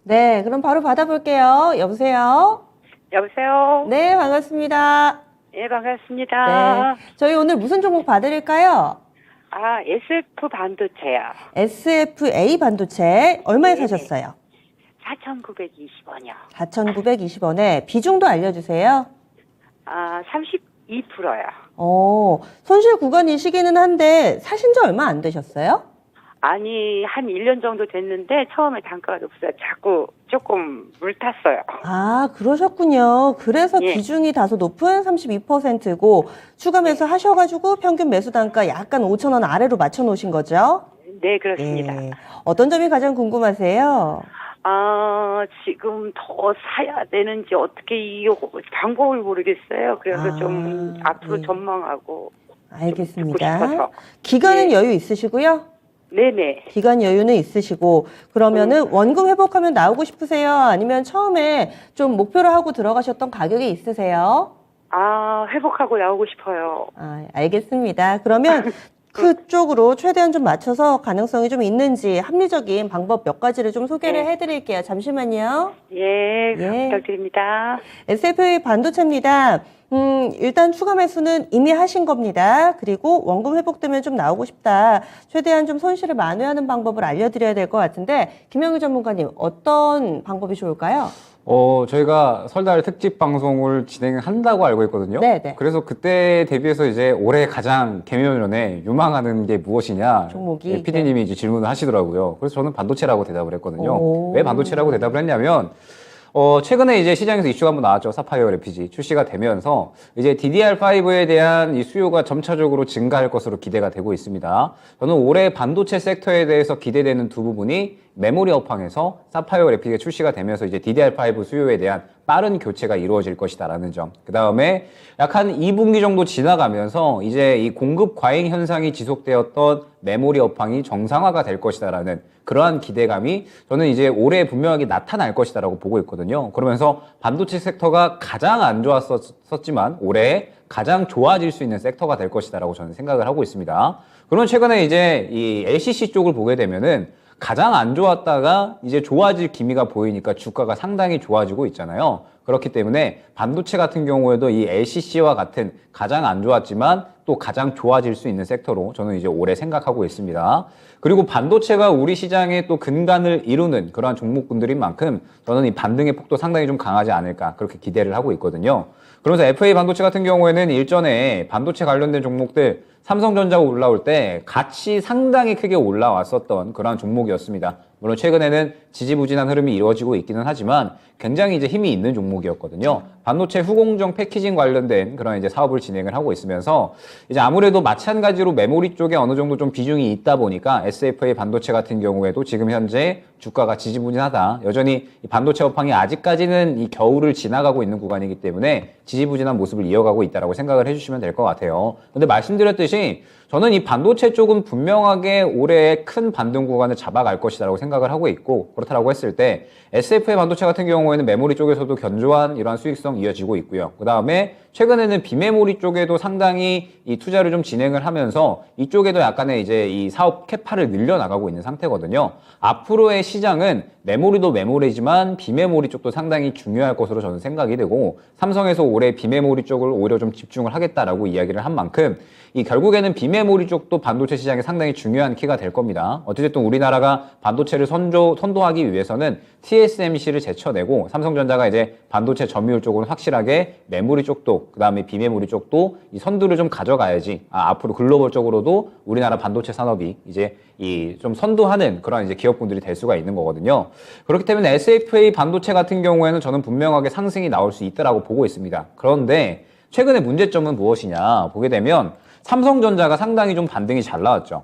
네, 그럼 바로 받아볼게요. 여보세요? 여보세요? 네, 반갑습니다. 예, 반갑습니다. 네, 저희 오늘 무슨 종목 봐드릴까요? 아, SF 반도체요. SFA 반도체 얼마에 네네. 사셨어요? 4,920원이요. 4,920원에 비중도 알려주세요. 아, 32%요. 손실 구간이시기는 한데 사신 지 얼마 안 되셨어요? 아니, 한 1년 정도 됐는데 처음에 단가가 높아서 자꾸 조금 물탔어요. 아, 그러셨군요. 그래서 예. 비중이 다소 높은 32%고 추가 매수 하셔가지고 평균 매수 단가 약간 5,000원 아래로 맞춰 놓으신 거죠? 네, 그렇습니다. 예. 어떤 점이 가장 궁금하세요? 아, 지금 더 사야 되는지 어떻게 이 방법을 모르겠어요. 그래서 좀 앞으로 예. 전망하고 듣고 알겠습니다. 싶어서. 기간은 예. 여유 있으시고요? 네네. 기간 여유는 있으시고 그러면은 원금 회복하면 나오고 싶으세요? 아니면 처음에 좀 목표로 하고 들어가셨던 가격이 있으세요? 아, 회복하고 나오고 싶어요. 아, 알겠습니다. 그러면 그쪽으로 최대한 좀 맞춰서 가능성이 좀 있는지 합리적인 방법 몇 가지를 좀 소개를 네. 해드릴게요. 잠시만요. 예, 예. 부탁드립니다. SFA 반도체입니다. 일단 추가 매수는 이미 하신 겁니다. 그리고 원금 회복되면 좀 나오고 싶다. 최대한 좀 손실을 만회하는 방법을 알려드려야 될 것 같은데 김영희 전문가님 어떤 방법이 좋을까요? 저희가 설날 특집 방송을 진행한다고 알고 있거든요. 네네. 그래서 그때 대비해서 이제 올해 가장 개면연에 유망하는 게 무엇이냐. 종목이? PD님이 이제 질문을 하시더라고요. 그래서 저는 반도체라고 대답을 했거든요. 오. 왜 반도체라고 대답을 했냐면, 최근에 이제 시장에서 이슈가 한번 나왔죠. 사파이어 LPG 출시가 되면서 이제 DDR5에 대한 이 수요가 점차적으로 증가할 것으로 기대가 되고 있습니다. 저는 올해 반도체 섹터에 대해서 기대되는 두 부분이 메모리 업황에서 사파이어 LPG가 출시가 되면서 이제 DDR5 수요에 대한 빠른 교체가 이루어질 것이다라는 점. 그 다음에 약 한 2분기 정도 지나가면서 이제 이 공급 과잉 현상이 지속되었던 메모리 업황이 정상화가 될 것이다라는 그러한 기대감이 저는 이제 올해 분명하게 나타날 것이다라고 보고 있거든요. 그러면서 반도체 섹터가 가장 안 좋았었지만 올해 가장 좋아질 수 있는 섹터가 될 것이다라고 저는 생각을 하고 있습니다. 그러면 최근에 이제 이 LCC 쪽을 보게 되면은 가장 안 좋았다가 이제 좋아질 기미가 보이니까 주가가 상당히 좋아지고 있잖아요. 그렇기 때문에 반도체 같은 경우에도 이 LCC와 같은 가장 안 좋았지만 또 가장 좋아질 수 있는 섹터로 저는 이제 올해 생각하고 있습니다. 그리고 반도체가 우리 시장에 또 근간을 이루는 그러한 종목군들인 만큼 저는 이 반등의 폭도 상당히 좀 강하지 않을까 그렇게 기대를 하고 있거든요. 그러면서 FA 반도체 같은 경우에는 일전에 반도체 관련된 종목들 삼성전자가 올라올 때 같이 상당히 크게 올라왔었던 그러한 종목이었습니다. 물론 최근에는 지지부진한 흐름이 이루어지고 있기는 하지만 굉장히 이제 힘이 있는 종목이었거든요. 반도체 후공정 패키징 관련된 그런 이제 사업을 진행을 하고 있으면서 이제 아무래도 마찬가지로 메모리 쪽에 어느 정도 좀 비중이 있다 보니까 SFA 반도체 같은 경우에도 지금 현재 주가가 지지부진하다. 여전히 이 반도체 업황이 아직까지는 이 겨울을 지나가고 있는 구간이기 때문에 지지부진한 모습을 이어가고 있다라고 생각을 해주시면 될 것 같아요. 근데 말씀드렸듯이 저는 이 반도체 쪽은 분명하게 올해 큰 반등 구간을 잡아갈 것이라고 생각을 하고 있고 그렇다라고 했을 때 SFA 반도체 같은 경우에는 메모리 쪽에서도 견조한 이러한 수익성 이어지고 있고요. 그 다음에 최근에는 비메모리 쪽에도 상당히 이 투자를 좀 진행을 하면서 이쪽에도 약간의 이제 이 사업 캐파를 늘려나가고 있는 상태거든요. 앞으로의 시장은 메모리도 메모리지만 비메모리 쪽도 상당히 중요할 것으로 저는 생각이 되고 삼성에서 올해 비메모리 쪽을 오히려 좀 집중을 하겠다라고 이야기를 한 만큼 이 결국에는 비메모리 쪽도 반도체 시장에 상당히 중요한 키가 될 겁니다. 어쨌든 우리나라가 반도체를 선도하기 위해서는 TSMC를 제쳐내고 삼성전자가 이제 반도체 점유율 쪽으로 확실하게 메모리 쪽도 그 다음에 비메모리 쪽도 이 선두를 좀 가져가야지 앞으로 글로벌적으로도 우리나라 반도체 산업이 이제 이 좀 선도하는 그런 이제 기업군들이 될 수가 있는 거거든요. 그렇기 때문에 SFA 반도체 같은 경우에는 저는 분명하게 상승이 나올 수 있다라고 보고 있습니다. 그런데 최근의 문제점은 무엇이냐 보게 되면 삼성전자가 상당히 좀 반등이 잘 나왔죠.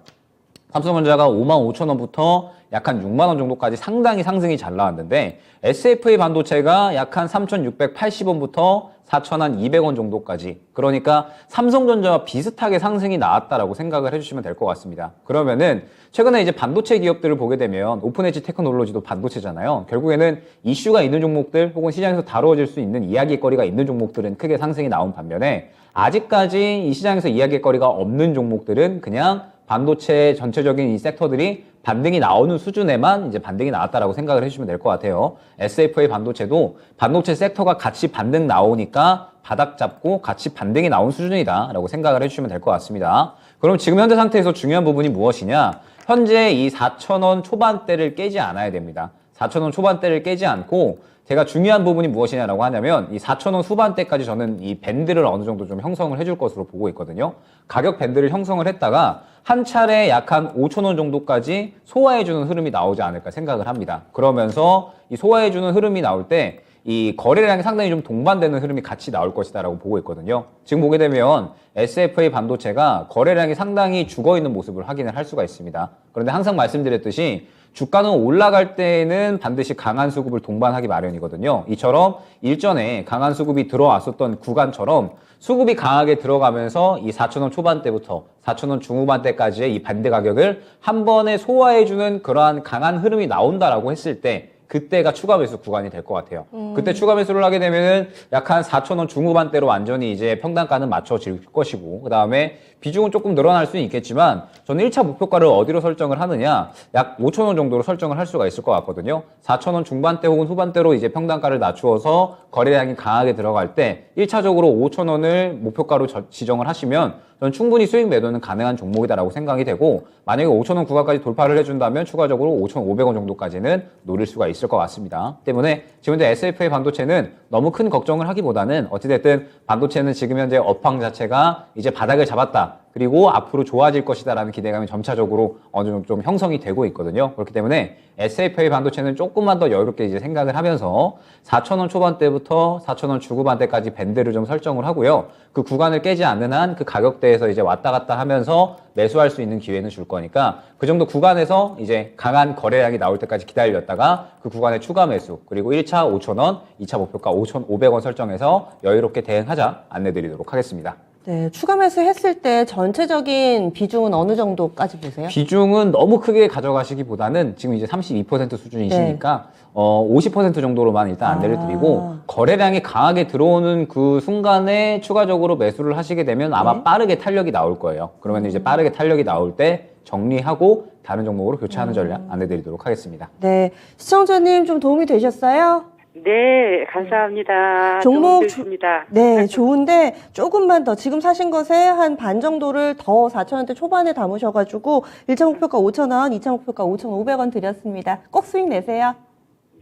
삼성전자가 55,000원부터 약 한 6만원 정도까지 상당히 상승이 잘 나왔는데 SFA 반도체가 약 한 3,680원부터 4,200원 정도까지 그러니까 삼성전자와 비슷하게 상승이 나왔다라고 생각을 해주시면 될 것 같습니다. 그러면은 최근에 이제 반도체 기업들을 보게 되면 오픈엣지 테크놀로지도 반도체잖아요. 결국에는 이슈가 있는 종목들 혹은 시장에서 다루어질 수 있는 이야기거리가 있는 종목들은 크게 상승이 나온 반면에 아직까지 이 시장에서 이야기거리가 없는 종목들은 그냥 반도체 전체적인 이 섹터들이 반등이 나오는 수준에만 이제 반등이 나왔다라고 생각을 해주시면 될 것 같아요. SFA 반도체도 반도체 섹터가 같이 반등 나오니까 바닥 잡고 같이 반등이 나온 수준이다라고 생각을 해주시면 될 것 같습니다. 그럼 지금 현재 상태에서 중요한 부분이 무엇이냐? 현재 이 4,000원 초반대를 깨지 않아야 됩니다. 4,000원 초반대를 깨지 않고 제가 중요한 부분이 무엇이냐라고 하냐면 이 4,000원 후반대까지 저는 이 밴드를 어느 정도 좀 형성을 해줄 것으로 보고 있거든요. 가격 밴드를 형성을 했다가 한 차례 약 한 5,000원 정도까지 소화해주는 흐름이 나오지 않을까 생각을 합니다. 그러면서 이 소화해주는 흐름이 나올 때 이 거래량이 상당히 좀 동반되는 흐름이 같이 나올 것이다라고 보고 있거든요. 지금 보게 되면 SFA 반도체가 거래량이 상당히 죽어있는 모습을 확인을 할 수가 있습니다. 그런데 항상 말씀드렸듯이 주가는 올라갈 때는 반드시 강한 수급을 동반하기 마련이거든요. 이처럼 일전에 강한 수급이 들어왔었던 구간처럼 수급이 강하게 들어가면서 이 4,000원 초반대부터 4,000원 중후반대까지의 이 반대 가격을 한 번에 소화해주는 그러한 강한 흐름이 나온다라고 했을 때 그때가 추가 매수 구간이 될 것 같아요. 그때 추가 매수를 하게 되면은 약 한 4,000원 중후반대로 완전히 이제 평단가는 맞춰질 것이고, 그 다음에 비중은 조금 늘어날 수는 있겠지만, 저는 1차 목표가를 어디로 설정을 하느냐, 약 5,000원 정도로 설정을 할 수가 있을 것 같거든요. 4,000원 중반대 혹은 후반대로 이제 평단가를 낮추어서 거래량이 강하게 들어갈 때, 1차적으로 5,000원을 목표가로 지정을 하시면, 저는 충분히 수익 매도는 가능한 종목이다라고 생각이 되고, 만약에 5,000원 구간까지 돌파를 해준다면 추가적으로 5,500원 정도까지는 노릴 수가 있을 것 같습니다. 때문에 지금 현재 SFA 반도체는 너무 큰 걱정을 하기보다는 어찌됐든 반도체는 지금 현재 업황 자체가 이제 바닥을 잡았다. 그리고 앞으로 좋아질 것이다라는 기대감이 점차적으로 어느 정도 좀 형성이 되고 있거든요. 그렇기 때문에 SFA 반도체는 조금만 더 여유롭게 이제 생각을 하면서 4,000원 초반대부터 4,000원 중후반대까지 밴드를 좀 설정을 하고요. 그 구간을 깨지 않는 한 그 가격대에서 이제 왔다 갔다 하면서 매수할 수 있는 기회는 줄 거니까 그 정도 구간에서 이제 강한 거래량이 나올 때까지 기다렸다가 그 구간에 추가 매수, 그리고 1차 5,000원, 2차 목표가 5,500원 설정해서 여유롭게 대응하자 안내드리도록 하겠습니다. 네, 추가 매수했을 때 전체적인 비중은 어느 정도까지 보세요? 비중은 너무 크게 가져가시기보다는 지금 이제 32% 수준이시니까 50% 정도로만 일단 안내를 드리고, 거래량이 강하게 들어오는 그 순간에 추가적으로 매수를 하시게 되면 아마 빠르게 탄력이 나올 거예요. 그러면 이제 빠르게 탄력이 나올 때 정리하고 다른 종목으로 교체하는 전략 안내드리도록 하겠습니다. 네, 시청자님 좀 도움이 되셨어요? 네, 감사합니다. 종목 좋습니다. 네, 좋은데 조금만 더 지금 사신 것에 한 반 정도를 더 4,000원대 초반에 담으셔가지고 1차 목표가 5,000원, 2차 목표가 5,500원 드렸습니다. 꼭 수익 내세요.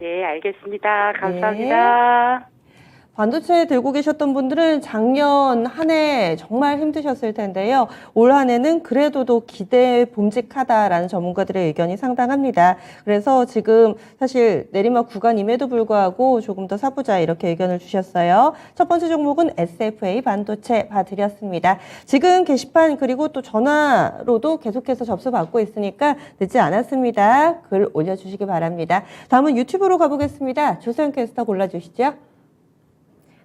네, 알겠습니다. 감사합니다. 반도체 들고 계셨던 분들은 작년 한 해 정말 힘드셨을 텐데요. 올 한 해는 그래도 더 기대 봄직하다라는 전문가들의 의견이 상당합니다. 그래서 지금 사실 내리막 구간임에도 불구하고 조금 더 사보자 이렇게 의견을 주셨어요. 첫 번째 종목은 SFA 반도체 봐드렸습니다. 지금 게시판 그리고 또 전화로도 계속해서 접수받고 있으니까 늦지 않았습니다. 글 올려주시기 바랍니다. 다음은 유튜브로 가보겠습니다. 조세현 캐스터 골라주시죠.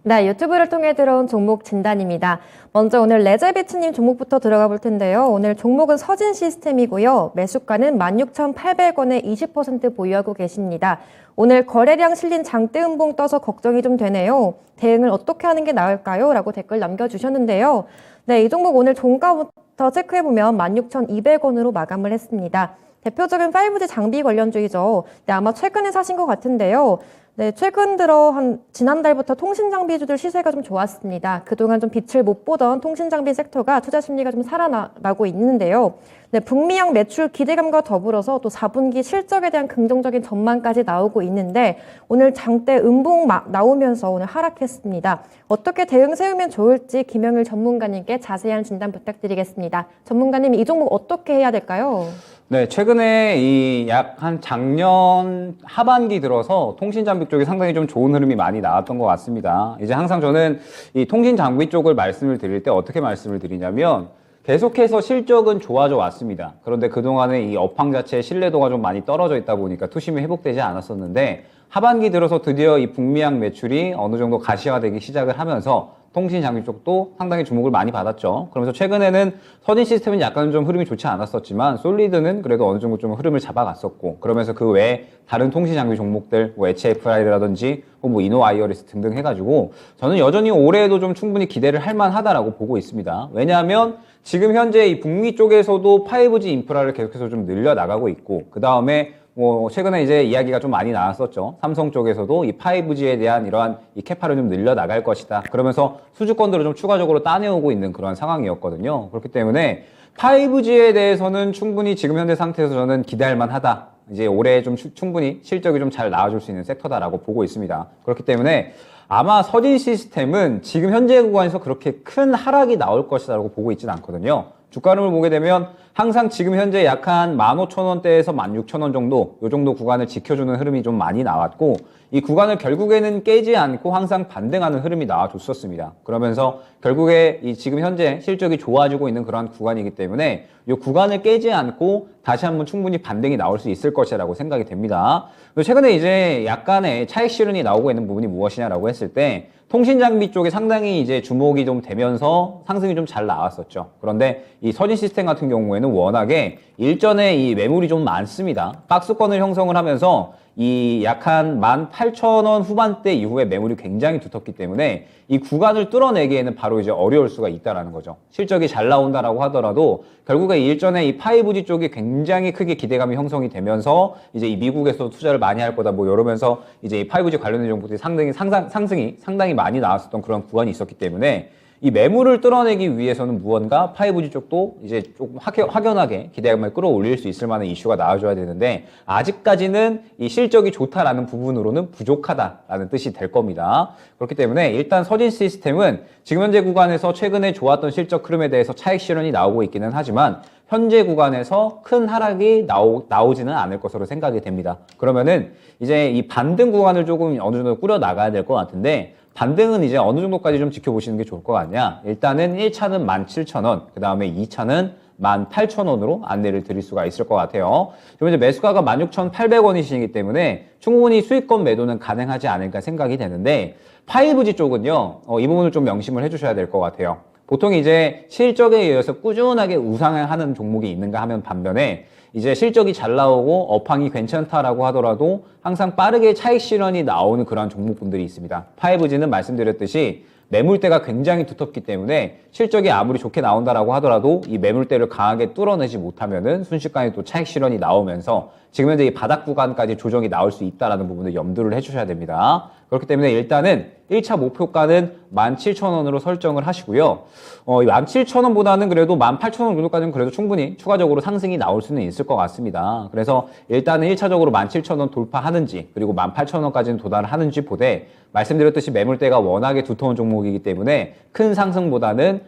네, 유튜브를 통해 들어온 종목 진단입니다. 먼저 오늘 레제비츠님 종목부터 들어가 볼 텐데요. 오늘 종목은 서진 시스템이고요. 매수가는 16,800원에 20% 보유하고 계십니다. 오늘 거래량 실린 장대 음봉 떠서 걱정이 좀 되네요. 대응을 어떻게 하는 게 나을까요? 라고 댓글 남겨주셨는데요. 네, 이 종목 오늘 종가부터 체크해보면 16,200원으로 마감을 했습니다. 대표적인 5G 장비 관련주이죠. 네, 아마 최근에 사신 것 같은데요. 네, 최근 들어 지난달부터 통신장비주들 시세가 좀 좋았습니다. 그동안 좀 빛을 못 보던 통신장비 섹터가 투자 심리가 좀 살아나고 있는데요. 네, 북미양 매출 기대감과 더불어서 또 4분기 실적에 대한 긍정적인 전망까지 나오고 있는데 오늘 장대 음봉 나오면서 오늘 하락했습니다. 어떻게 대응 세우면 좋을지 김영일 전문가님께 자세한 진단 부탁드리겠습니다. 전문가님, 이 종목 어떻게 해야 될까요? 네, 최근에 이 약 한 작년 하반기 들어서 통신 장비 쪽이 상당히 좀 좋은 흐름이 많이 나왔던 것 같습니다. 이제 항상 저는 이 통신 장비 쪽을 말씀을 드릴 때 어떻게 말씀을 드리냐면 계속해서 실적은 좋아져 왔습니다. 그런데 그동안에 이 업황 자체의 신뢰도가 좀 많이 떨어져 있다 보니까 투심이 회복되지 않았었는데 하반기 들어서 드디어 이 북미향 매출이 어느 정도 가시화되기 시작을 하면서 통신 장비 쪽도 상당히 주목을 많이 받았죠. 그러면서 최근에는 서진 시스템은 약간 좀 흐름이 좋지 않았었지만 솔리드는 그래도 어느 정도 좀 흐름을 잡아갔었고, 그러면서 그 외에 다른 통신 장비 종목들 뭐 HFI라든지 뭐 이노 와이어리스 등등 해가지고 저는 여전히 올해에도 좀 충분히 기대를 할 만하다라고 보고 있습니다. 왜냐하면 지금 현재 이 북미 쪽에서도 5G 인프라를 계속해서 좀 늘려 나가고 있고, 그 다음에 뭐 최근에 이제 이야기가 좀 많이 나왔었죠. 삼성 쪽에서도 이 5G에 대한 이러한 이 캐파를 좀 늘려 나갈 것이다. 그러면서 수주권들을 좀 추가적으로 따내오고 있는 그런 상황이었거든요. 그렇기 때문에 5G에 대해서는 충분히 지금 현재 상태에서 저는 기대할 만하다. 이제 올해 좀 충분히 실적이 좀 잘 나와줄 수 있는 섹터다라고 보고 있습니다. 그렇기 때문에 아마 서진 시스템은 지금 현재 구간에서 그렇게 큰 하락이 나올 것이라고 보고 있지는 않거든요. 주가 흐름을 보게 되면 항상 지금 현재 약 한 15,000원대에서 16,000원 정도, 요 정도 구간을 지켜주는 흐름이 좀 많이 나왔고, 이 구간을 결국에는 깨지 않고 항상 반등하는 흐름이 나와줬었습니다. 그러면서 결국에 이 지금 현재 실적이 좋아지고 있는 그러한 구간이기 때문에 이 구간을 깨지 않고 다시 한번 충분히 반등이 나올 수 있을 것이라고 생각이 됩니다. 그리고 최근에 이제 약간의 차익 실현이 나오고 있는 부분이 무엇이냐라고 했을 때 통신 장비 쪽에 상당히 이제 주목이 좀 되면서 상승이 좀 잘 나왔었죠. 그런데 이 서진 시스템 같은 경우에는 워낙에 일전에 이 매물이 좀 많습니다. 박스권을 형성을 하면서 이 약 한 18,000원 후반대 이후에 매물이 굉장히 두텁기 때문에 이 구간을 뚫어내기에는 바로 이제 어려울 수가 있다라는 거죠. 실적이 잘 나온다라고 하더라도 결국에 일전에 이 5G 쪽이 굉장히 크게 기대감이 형성이 되면서 이제 이 미국에서 투자를 많이 할 거다 뭐 이러면서 이제 이 5G 관련된 정보들이 상승이 상당히 많이 나왔었던 그런 구간이 있었기 때문에 이 매물을 뚫어내기 위해서는 무언가 5G 쪽도 이제 조금 확연하게 기대감을 끌어올릴 수 있을 만한 이슈가 나와줘야 되는데 아직까지는 이 실적이 좋다라는 부분으로는 부족하다라는 뜻이 될 겁니다. 그렇기 때문에 일단 서진 시스템은 지금 현재 구간에서 최근에 좋았던 실적 흐름에 대해서 차익 실현이 나오고 있기는 하지만 현재 구간에서 큰 하락이 나오지는 않을 것으로 생각이 됩니다. 그러면은 이제 이 반등 구간을 조금 어느 정도 꾸려 나가야 될 것 같은데 반등은 이제 어느 정도까지 좀 지켜보시는 게 좋을 것 같냐. 일단은 1차는 17,000원, 그 다음에 2차는 18,000원으로 안내를 드릴 수가 있을 것 같아요. 지금 이제 매수가가 16,800원이시기 때문에 충분히 수익권 매도는 가능하지 않을까 생각이 되는데 5G 쪽은요, 이 부분을 좀 명심을 해주셔야 될 것 같아요. 보통 이제 실적에 의해서 꾸준하게 우상을 하는 종목이 있는가 하면 반면에 이제 실적이 잘 나오고 업황이 괜찮다라고 하더라도 항상 빠르게 차익 실현이 나오는 그런 종목군들이 있습니다. 5G는 말씀드렸듯이 매물대가 굉장히 두텁기 때문에 실적이 아무리 좋게 나온다라고 하더라도 이 매물대를 강하게 뚫어내지 못하면은 순식간에 또 차익 실현이 나오면서 지금 현재 이 바닥 구간까지 조정이 나올 수 있다라는 부분을 염두를 해주셔야 됩니다. 그렇기 때문에 일단은 1차 목표가는 17,000원으로 설정을 하시고요. 이 17,000원보다는 그래도 18,000원 정도까지는 그래도 충분히 추가적으로 상승이 나올 수는 있을 것 같습니다. 그래서 일단은 1차적으로 17,000원 돌파하는지 그리고 18,000원까지는 도달하는지 보되 말씀드렸듯이 매물대가 워낙에 두터운 종목이기 때문에 큰 상승보다는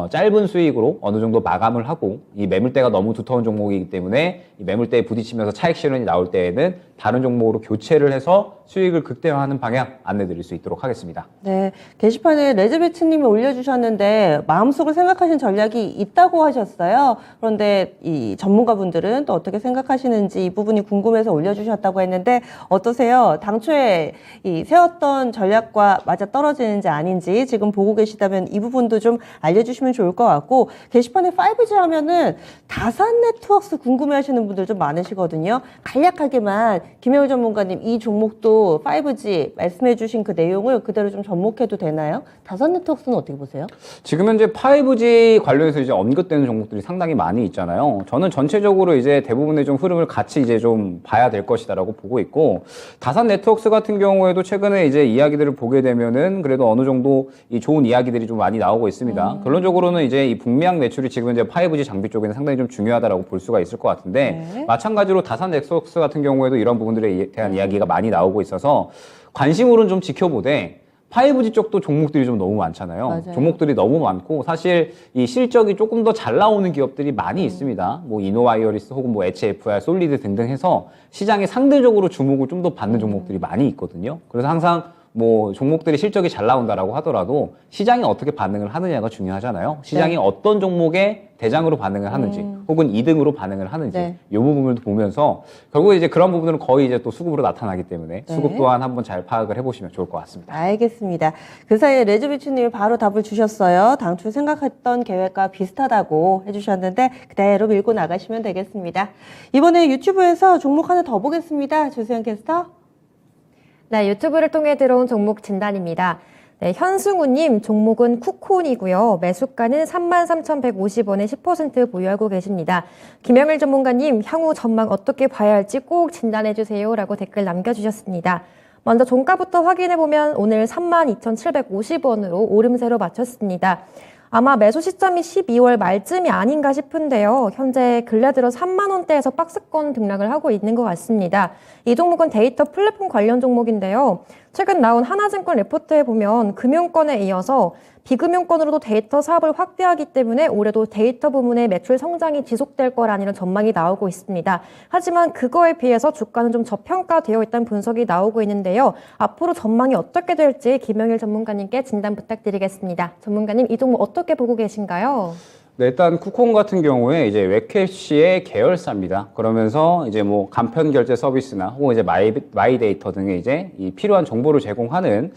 짧은 수익으로 어느 정도 마감을 하고 이 매물대가 너무 두터운 종목이기 때문에 이 매물대에 부딪히면서 차익 실현이 나올 때에는 다른 종목으로 교체를 해서 수익을 극대화하는 방향 안내드릴 수 있도록 하겠습니다. 네, 게시판에 레즈비트님이 올려주셨는데 마음속으로 생각하신 전략이 있다고 하셨어요. 그런데 이 전문가분들은 또 어떻게 생각하시는지 이 부분이 궁금해서 올려주셨다고 했는데 어떠세요? 당초에 이 세웠던 전략과 맞아 떨어지는지 아닌지 지금 보고 계시다면 이 부분도 좀 알려주시면 좋을 것 같고 게시판에 5G 하면은 다산 네트워크스 궁금해하시는 분들 좀 많으시거든요. 간략하게만 김혜우 전문가님 이 종목도 5G 말씀해주신 그 내용을 그대로 좀 접목해도 되나요? 다산 네트워크스는 어떻게 보세요? 지금 현재 5G 관련해서 이제 언급되는 종목들이 상당히 많이 있잖아요. 저는 전체적으로 이제 대부분의 좀 흐름을 같이 이제 좀 봐야 될 것이다라고 보고 있고 다산 네트워크스 같은 경우에도 최근에 이제 이야기들을 보게 되면은 그래도 어느 정도 이 좋은 이야기들이 좀 많이 나오고 있습니다. 결론적으로는 이제 이 북미향 매출이 지금 현재 5G 장비 쪽에는 상당히 좀 중요하다라고 볼 수가 있을 것 같은데 네. 마찬가지로 다산 네트워크스 같은 경우에도 이런 부분들에 대한 이야기가 많이 나오고 있어서 관심으로는 좀 지켜보되 5G 쪽도 종목들이 좀 너무 많잖아요. 맞아요. 종목들이 너무 많고 사실 이 실적이 조금 더 잘 나오는 기업들이 많이 있습니다. 뭐 이노와이어리스 혹은 뭐 HFR, 솔리드 등등 해서 시장에 상대적으로 주목을 좀 더 받는 종목들이 많이 있거든요. 그래서 항상 뭐 종목들이 실적이 잘 나온다라고 하더라도 시장이 어떻게 반응을 하느냐가 중요하잖아요. 시장이 네. 어떤 종목에 대장으로 반응을 하는지 혹은 2등으로 반응을 하는지 네. 이 부분을 보면서 결국에 이제 그런 부분들은 거의 이제 또 수급으로 나타나기 때문에 네. 수급 또한 한번 잘 파악을 해보시면 좋을 것 같습니다. 알겠습니다. 그 사이에 레즈비츠님이 바로 답을 주셨어요. 당초 생각했던 계획과 비슷하다고 해주셨는데 그대로 밀고 나가시면 되겠습니다. 이번에 유튜브에서 종목 하나 더 보겠습니다. 조수영 캐스터. 네, 유튜브를 통해 들어온 종목 진단입니다. 네, 현승우님 종목은 쿠콘이고요. 매수가는 33,150원에 10% 보유하고 계십니다. 김영일 전문가님 향후 전망 어떻게 봐야 할지 꼭 진단해 주세요 라고 댓글 남겨주셨습니다. 먼저 종가부터 확인해보면 오늘 32,750원으로 오름세로 마쳤습니다. 아마 매수 시점이 12월 말쯤이 아닌가 싶은데요. 현재 근래 들어 3만 원대에서 박스권 등락을 하고 있는 것 같습니다. 이 종목은 데이터 플랫폼 관련 종목인데요. 최근 나온 하나증권 레포트에 보면 금융권에 이어서 비금융권으로도 데이터 사업을 확대하기 때문에 올해도 데이터 부문의 매출 성장이 지속될 거라는 전망이 나오고 있습니다. 하지만 그거에 비해서 주가는 좀 저평가되어 있다는 분석이 나오고 있는데요. 앞으로 전망이 어떻게 될지 김영일 전문가님께 진단 부탁드리겠습니다. 전문가님, 이 종목 어떻게 보고 계신가요? 네, 일단 쿠콘 같은 경우에 이제 웹캐시의 계열사입니다. 그러면서 이제 뭐 간편 결제 서비스나 혹은 이제 마이데이터 등의 이제 이 필요한 정보를 제공하는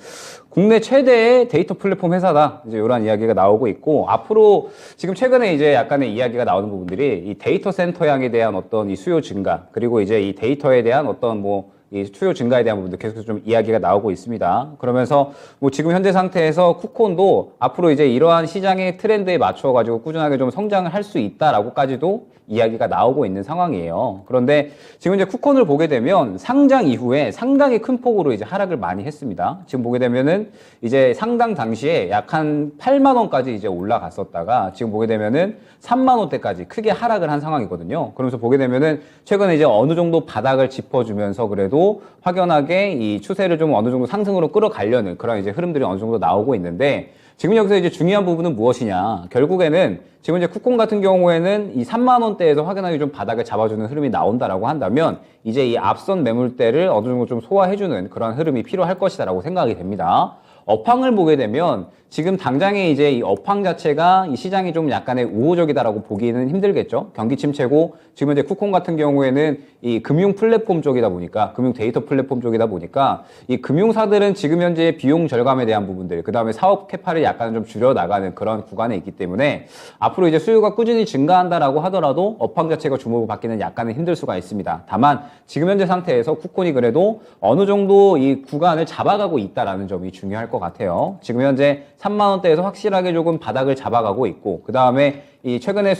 국내 최대의 데이터 플랫폼 회사다. 이제 이런 이야기가 나오고 있고 앞으로 지금 최근에 이제 약간의 이야기가 나오는 부분들이 이 데이터 센터 향에 대한 어떤 이 수요 증가 그리고 이제 이 데이터에 대한 어떤 뭐 이 수요 증가에 대한 부분도 계속 좀 이야기가 나오고 있습니다. 그러면서 뭐 지금 현재 상태에서 쿠콘도 앞으로 이제 이러한 시장의 트렌드에 맞춰 가지고 꾸준하게 좀 성장을 할 수 있다라고까지도 이야기가 나오고 있는 상황이에요. 그런데 지금 이제 쿠콘을 보게 되면 상장 이후에 상당히 큰 폭으로 이제 하락을 많이 했습니다. 지금 보게 되면은 이제 상장 당시에 약 한 8만 원까지 이제 올라갔었다가 지금 보게 되면은 3만 원대까지 크게 하락을 한 상황이거든요. 그러면서 보게 되면은 최근에 이제 어느 정도 바닥을 짚어주면서 그래도 확연하게 이 추세를 좀 어느 정도 상승으로 끌어가려는 그런 이제 흐름들이 어느 정도 나오고 있는데 지금 여기서 이제 중요한 부분은 무엇이냐. 결국에는 지금 이제 쿠콘 같은 경우에는 이 3만 원대에서 확연하게 좀 바닥을 잡아주는 흐름이 나온다라고 한다면 이제 이 앞선 매물대를 어느 정도 좀 소화해주는 그런 흐름이 필요할 것이다라고 생각이 됩니다. 업황을 보게 되면 지금 당장에 이제 이 업황 자체가 이 시장이 좀 약간의 우호적이다라고 보기는 힘들겠죠. 경기 침체고 지금 이제 쿠콘 같은 경우에는 이 금융 플랫폼 쪽이다 보니까 금융 데이터 플랫폼 쪽이다 보니까 이 금융사들은 지금 현재 비용 절감에 대한 부분들 그다음에 사업 캐파를 약간 좀 줄여 나가는 그런 구간에 있기 때문에 앞으로 이제 수요가 꾸준히 증가한다라고 하더라도 업황 자체가 주목을 받기는 약간은 힘들 수가 있습니다. 다만 지금 현재 상태에서 쿠콘이 그래도 어느 정도 이 구간을 잡아가고 있다라는 점이 중요할 것 같아요. 지금 현재 3만 원대에서 확실하게 조금 바닥을 잡아가고 있고 그 다음에 이 최근에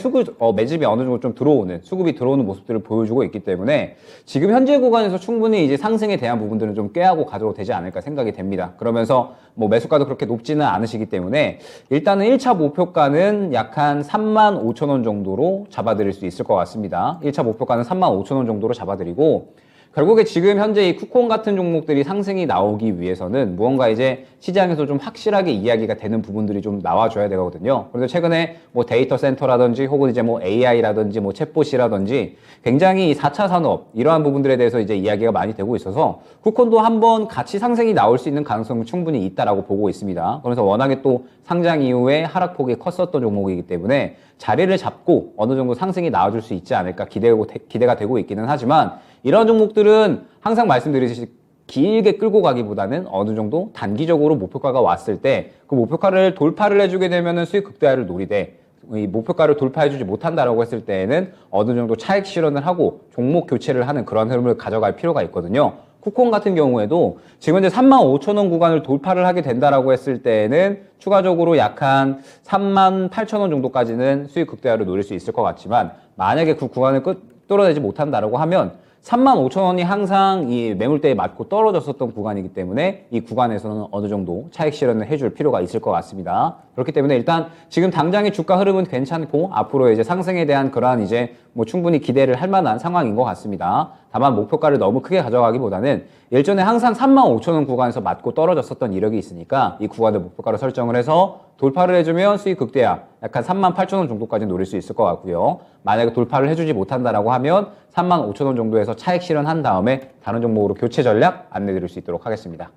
매집이 어느 정도 좀 수급이 들어오는 모습들을 보여주고 있기 때문에 지금 현재 구간에서 충분히 이제 상승에 대한 부분들은 좀 꾀하고 가져도 되지 않을까 생각이 됩니다. 그러면서 뭐 매수가도 그렇게 높지는 않으시기 때문에 일단은 1차 목표가는 약 한 3만 5천 원 정도로 잡아드릴 수 있을 것 같습니다. 1차 목표가는 3만 5천 원 정도로 잡아드리고 결국에 지금 현재 이 쿠콘 같은 종목들이 상승이 나오기 위해서는 무언가 이제 시장에서 좀 확실하게 이야기가 되는 부분들이 좀 나와줘야 되거든요. 그래서 최근에 뭐 데이터 센터라든지 혹은 이제 뭐 AI라든지 뭐 챗봇이라든지 굉장히 4차 산업 이러한 부분들에 대해서 이제 이야기가 많이 되고 있어서 쿠콘도 한번 같이 상승이 나올 수 있는 가능성은 충분히 있다라고 보고 있습니다. 그래서 워낙에 또 상장 이후에 하락폭이 컸었던 종목이기 때문에 자리를 잡고 어느 정도 상승이 나와줄 수 있지 않을까 기대가 되고 있기는 하지만 이런 종목들은 항상 말씀드리듯이 길게 끌고 가기보다는 어느 정도 단기적으로 목표가가 왔을 때 그 목표가를 돌파를 해주게 되면은 수익 극대화를 노리되 이 목표가를 돌파해주지 못한다라고 했을 때에는 어느 정도 차익 실현을 하고 종목 교체를 하는 그런 흐름을 가져갈 필요가 있거든요. 쿠콘 같은 경우에도 지금 현재 3만 5천 원 구간을 돌파를 하게 된다라고 했을 때는 추가적으로 약 한 3만 8천 원 정도까지는 수익 극대화를 노릴 수 있을 것 같지만 만약에 그 구간을 뚫어내지 못한다라고 하면 3만 5천 원이 항상 이 매물대에 맞고 떨어졌었던 구간이기 때문에 이 구간에서는 어느 정도 차익 실현을 해줄 필요가 있을 것 같습니다. 그렇기 때문에 일단 지금 당장의 주가 흐름은 괜찮고 앞으로 이제 상승에 대한 그러한 이제 뭐 충분히 기대를 할 만한 상황인 것 같습니다. 다만 목표가를 너무 크게 가져가기보다는 일전에 항상 3만 5천 원 구간에서 맞고 떨어졌었던 이력이 있으니까 이 구간을 목표가로 설정을 해서 돌파를 해주면 수익 극대화 약간 3만 8천 원 정도까지 노릴 수 있을 것 같고요. 만약에 돌파를 해주지 못한다라고 하면 3만 5천 원 정도에서 차익 실현한 다음에 다른 종목으로 교체 전략 안내드릴 수 있도록 하겠습니다.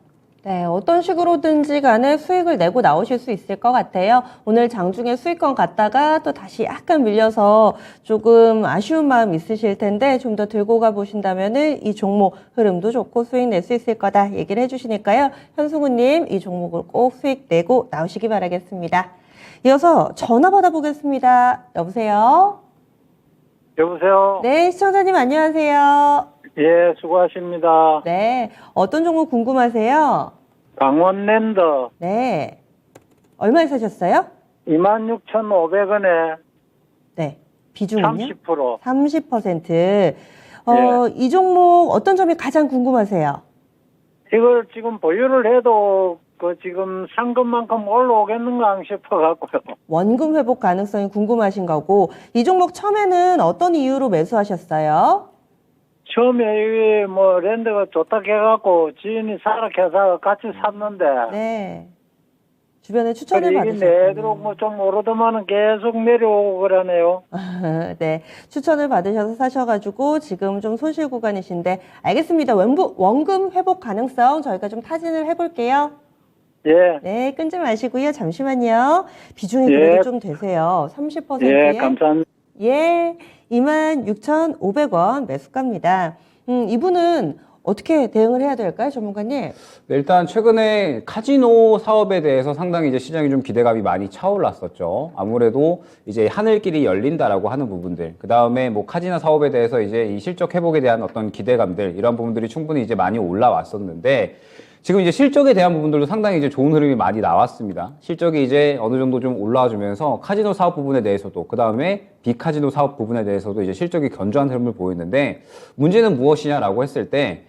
네, 어떤 식으로든지 간에 수익을 내고 나오실 수 있을 것 같아요. 오늘 장중에 수익권 갔다가 또 다시 약간 밀려서 조금 아쉬운 마음 있으실 텐데 좀 더 들고 가보신다면은 이 종목 흐름도 좋고 수익 낼 수 있을 거다 얘기를 해주시니까요. 현승우님 이 종목을 꼭 수익 내고 나오시기 바라겠습니다. 이어서 전화 받아보겠습니다. 여보세요? 여보세요? 네, 시청자님 안녕하세요. 예, 수고하십니다. 네, 어떤 종목 궁금하세요? 강원랜드 네. 얼마에 사셨어요? 26,500원에 네. 비중은요? 30%. 30%. 이 종목 어떤 점이 가장 궁금하세요? 이걸 지금 보유를 해도 그 지금 산 것만큼 올라오겠는가 싶어갖고요. 원금 회복 가능성이 궁금하신 거고, 이 종목 처음에는 어떤 이유로 매수하셨어요? 처음에 이게 뭐 랜드가 좋다 해갖고 지인이 사라 해서 같이 샀는데 네. 주변에 추천을 이게 내도록 받으셨군요. 뭐 좀 오르더만은 계속 내려오고 그러네요. 네. 추천을 받으셔서 사셔가지고 지금 좀 손실 구간이신데, 알겠습니다. 원금 회복 가능성 저희가 좀 타진을 해볼게요. 예. 네, 끊지 마시고요. 잠시만요. 비중이 예. 그래도 좀 되세요. 30%에. 예, 감사합니다. 예, 26,500원 매수가입니다. 이분은 어떻게 대응을 해야 될까요, 전문가님? 네, 일단 최근에 카지노 사업에 대해서 상당히 이제 시장이 좀 기대감이 많이 차올랐었죠. 아무래도 이제 하늘길이 열린다라고 하는 부분들, 그 다음에 뭐 카지노 사업에 대해서 이제 이 실적 회복에 대한 어떤 기대감들, 이런 부분들이 충분히 이제 많이 올라왔었는데, 지금 이제 실적에 대한 부분들도 상당히 이제 좋은 흐름이 많이 나왔습니다. 실적이 이제 어느 정도 좀 올라와 주면서 카지노 사업 부분에 대해서도, 그 다음에 비카지노 사업 부분에 대해서도 이제 실적이 견조한 흐름을 보이는데, 문제는 무엇이냐라고 했을 때,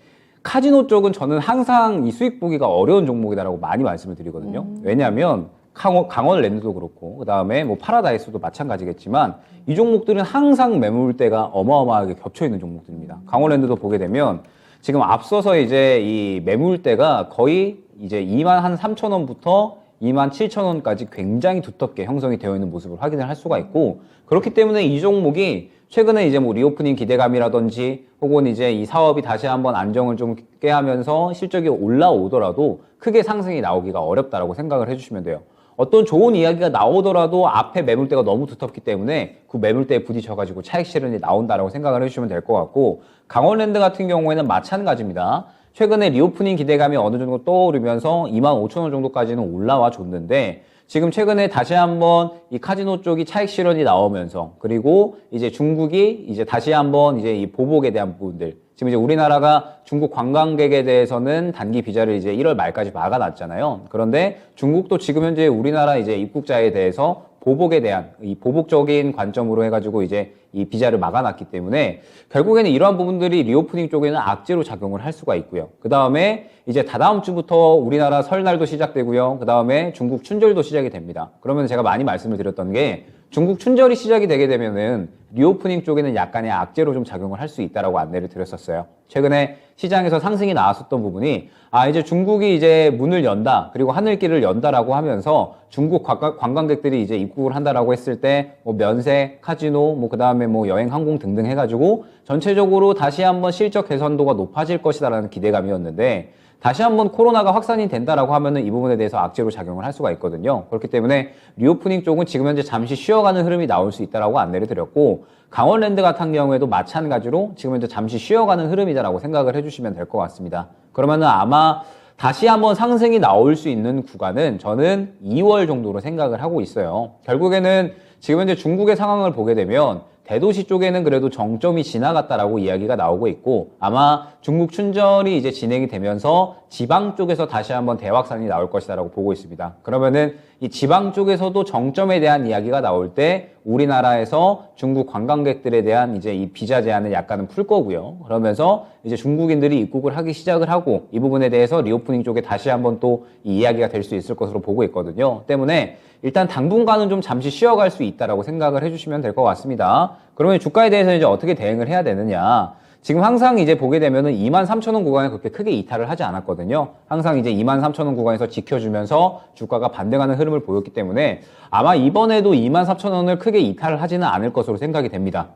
카지노 쪽은 저는 항상 이 수익 보기가 어려운 종목이다라고 많이 말씀을 드리거든요. 왜냐하면 강원랜드도 그렇고, 그 다음에 뭐 파라다이스도 마찬가지겠지만, 이 종목들은 항상 매물대가 어마어마하게 겹쳐 있는 종목들입니다. 강원랜드도 보게 되면 지금 앞서서 이제 이 매물대가 거의 이제 23,000원부터 27,000원까지 굉장히 두텁게 형성이 되어 있는 모습을 확인을 할 수가 있고, 그렇기 때문에 이 종목이 최근에 이제 뭐 리오프닝 기대감이라든지 혹은 이제 이 사업이 다시 한번 안정을 좀 깨하면서 실적이 올라오더라도 크게 상승이 나오기가 어렵다라고 생각을 해주시면 돼요. 어떤 좋은 이야기가 나오더라도 앞에 매물대가 너무 두텁기 때문에 그 매물대에 부딪혀가지고 차익 실현이 나온다라고 생각을 해주시면 될 것 같고, 강원랜드 같은 경우에는 마찬가지입니다. 최근에 리오프닝 기대감이 어느 정도 떠오르면서 25,000원 정도까지는 올라와 줬는데, 지금 최근에 다시 한번 이 카지노 쪽이 차익 실현이 나오면서, 그리고 이제 중국이 이제 다시 한번 이제 이 보복에 대한 부분들, 지금 이제 우리나라가 중국 관광객에 대해서는 단기 비자를 이제 1월 말까지 막아놨잖아요. 그런데 중국도 지금 현재 우리나라 이제 입국자에 대해서 보복에 대한 이 보복적인 관점으로 해가지고 이제 이 비자를 막아놨기 때문에 결국에는 이러한 부분들이 리오프닝 쪽에는 악재로 작용을 할 수가 있고요. 그 다음에 이제 다다음 주부터 우리나라 설날도 시작되고요. 그 다음에 중국 춘절도 시작이 됩니다. 그러면 제가 많이 말씀을 드렸던 게, 중국 춘절이 시작이 되게 되면은 리오프닝 쪽에는 약간의 악재로 좀 작용을 할 수 있다라고 안내를 드렸었어요. 최근에 시장에서 상승이 나왔었던 부분이, 이제 중국이 이제 문을 연다, 그리고 하늘길을 연다라고 하면서 중국 관광객들이 이제 입국을 한다라고 했을 때 뭐 면세, 카지노, 뭐 그다음에 뭐 여행, 항공 등등 해가지고 전체적으로 다시 한번 실적 개선도가 높아질 것이다라는 기대감이었는데, 다시 한번 코로나가 확산이 된다라고 하면은 이 부분에 대해서 악재로 작용을 할 수가 있거든요. 그렇기 때문에 리오프닝 쪽은 지금 현재 잠시 쉬어가는 흐름이 나올 수 있다라고 안내를 드렸고, 강원랜드 같은 경우에도 마찬가지로 지금 현재 잠시 쉬어가는 흐름이다라고 생각을 해주시면 될 것 같습니다. 그러면은 아마 다시 한번 상승이 나올 수 있는 구간은 저는 2월 정도로 생각을 하고 있어요. 결국에는 지금 현재 중국의 상황을 보게 되면 대도시 쪽에는 그래도 정점이 지나갔다라고 이야기가 나오고 있고, 아마 중국 춘절이 이제 진행이 되면서 지방 쪽에서 다시 한번 대확산이 나올 것이다라고 보고 있습니다. 그러면은 이 지방 쪽에서도 정점에 대한 이야기가 나올 때 우리나라에서 중국 관광객들에 대한 이제 이 비자 제한을 약간은 풀 거고요. 그러면서 이제 중국인들이 입국을 하기 시작을 하고, 이 부분에 대해서 리오프닝 쪽에 다시 한번 또 이 이야기가 될 수 있을 것으로 보고 있거든요. 때문에 일단 당분간은 좀 잠시 쉬어갈 수 있다라고 생각을 해주시면 될 것 같습니다. 그러면 주가에 대해서 이제 어떻게 대응을 해야 되느냐? 지금 항상 이제 보게 되면은 23,000원 구간에 그렇게 크게 이탈을 하지 않았거든요. 항상 이제 23,000원 구간에서 지켜주면서 주가가 반등하는 흐름을 보였기 때문에 아마 이번에도 24,000원을 크게 이탈을 하지는 않을 것으로 생각이 됩니다.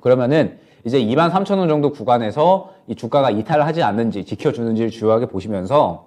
그러면은 이제 23,000원 정도 구간에서 이 주가가 이탈을 하지 않는지 지켜주는지를 주요하게 보시면서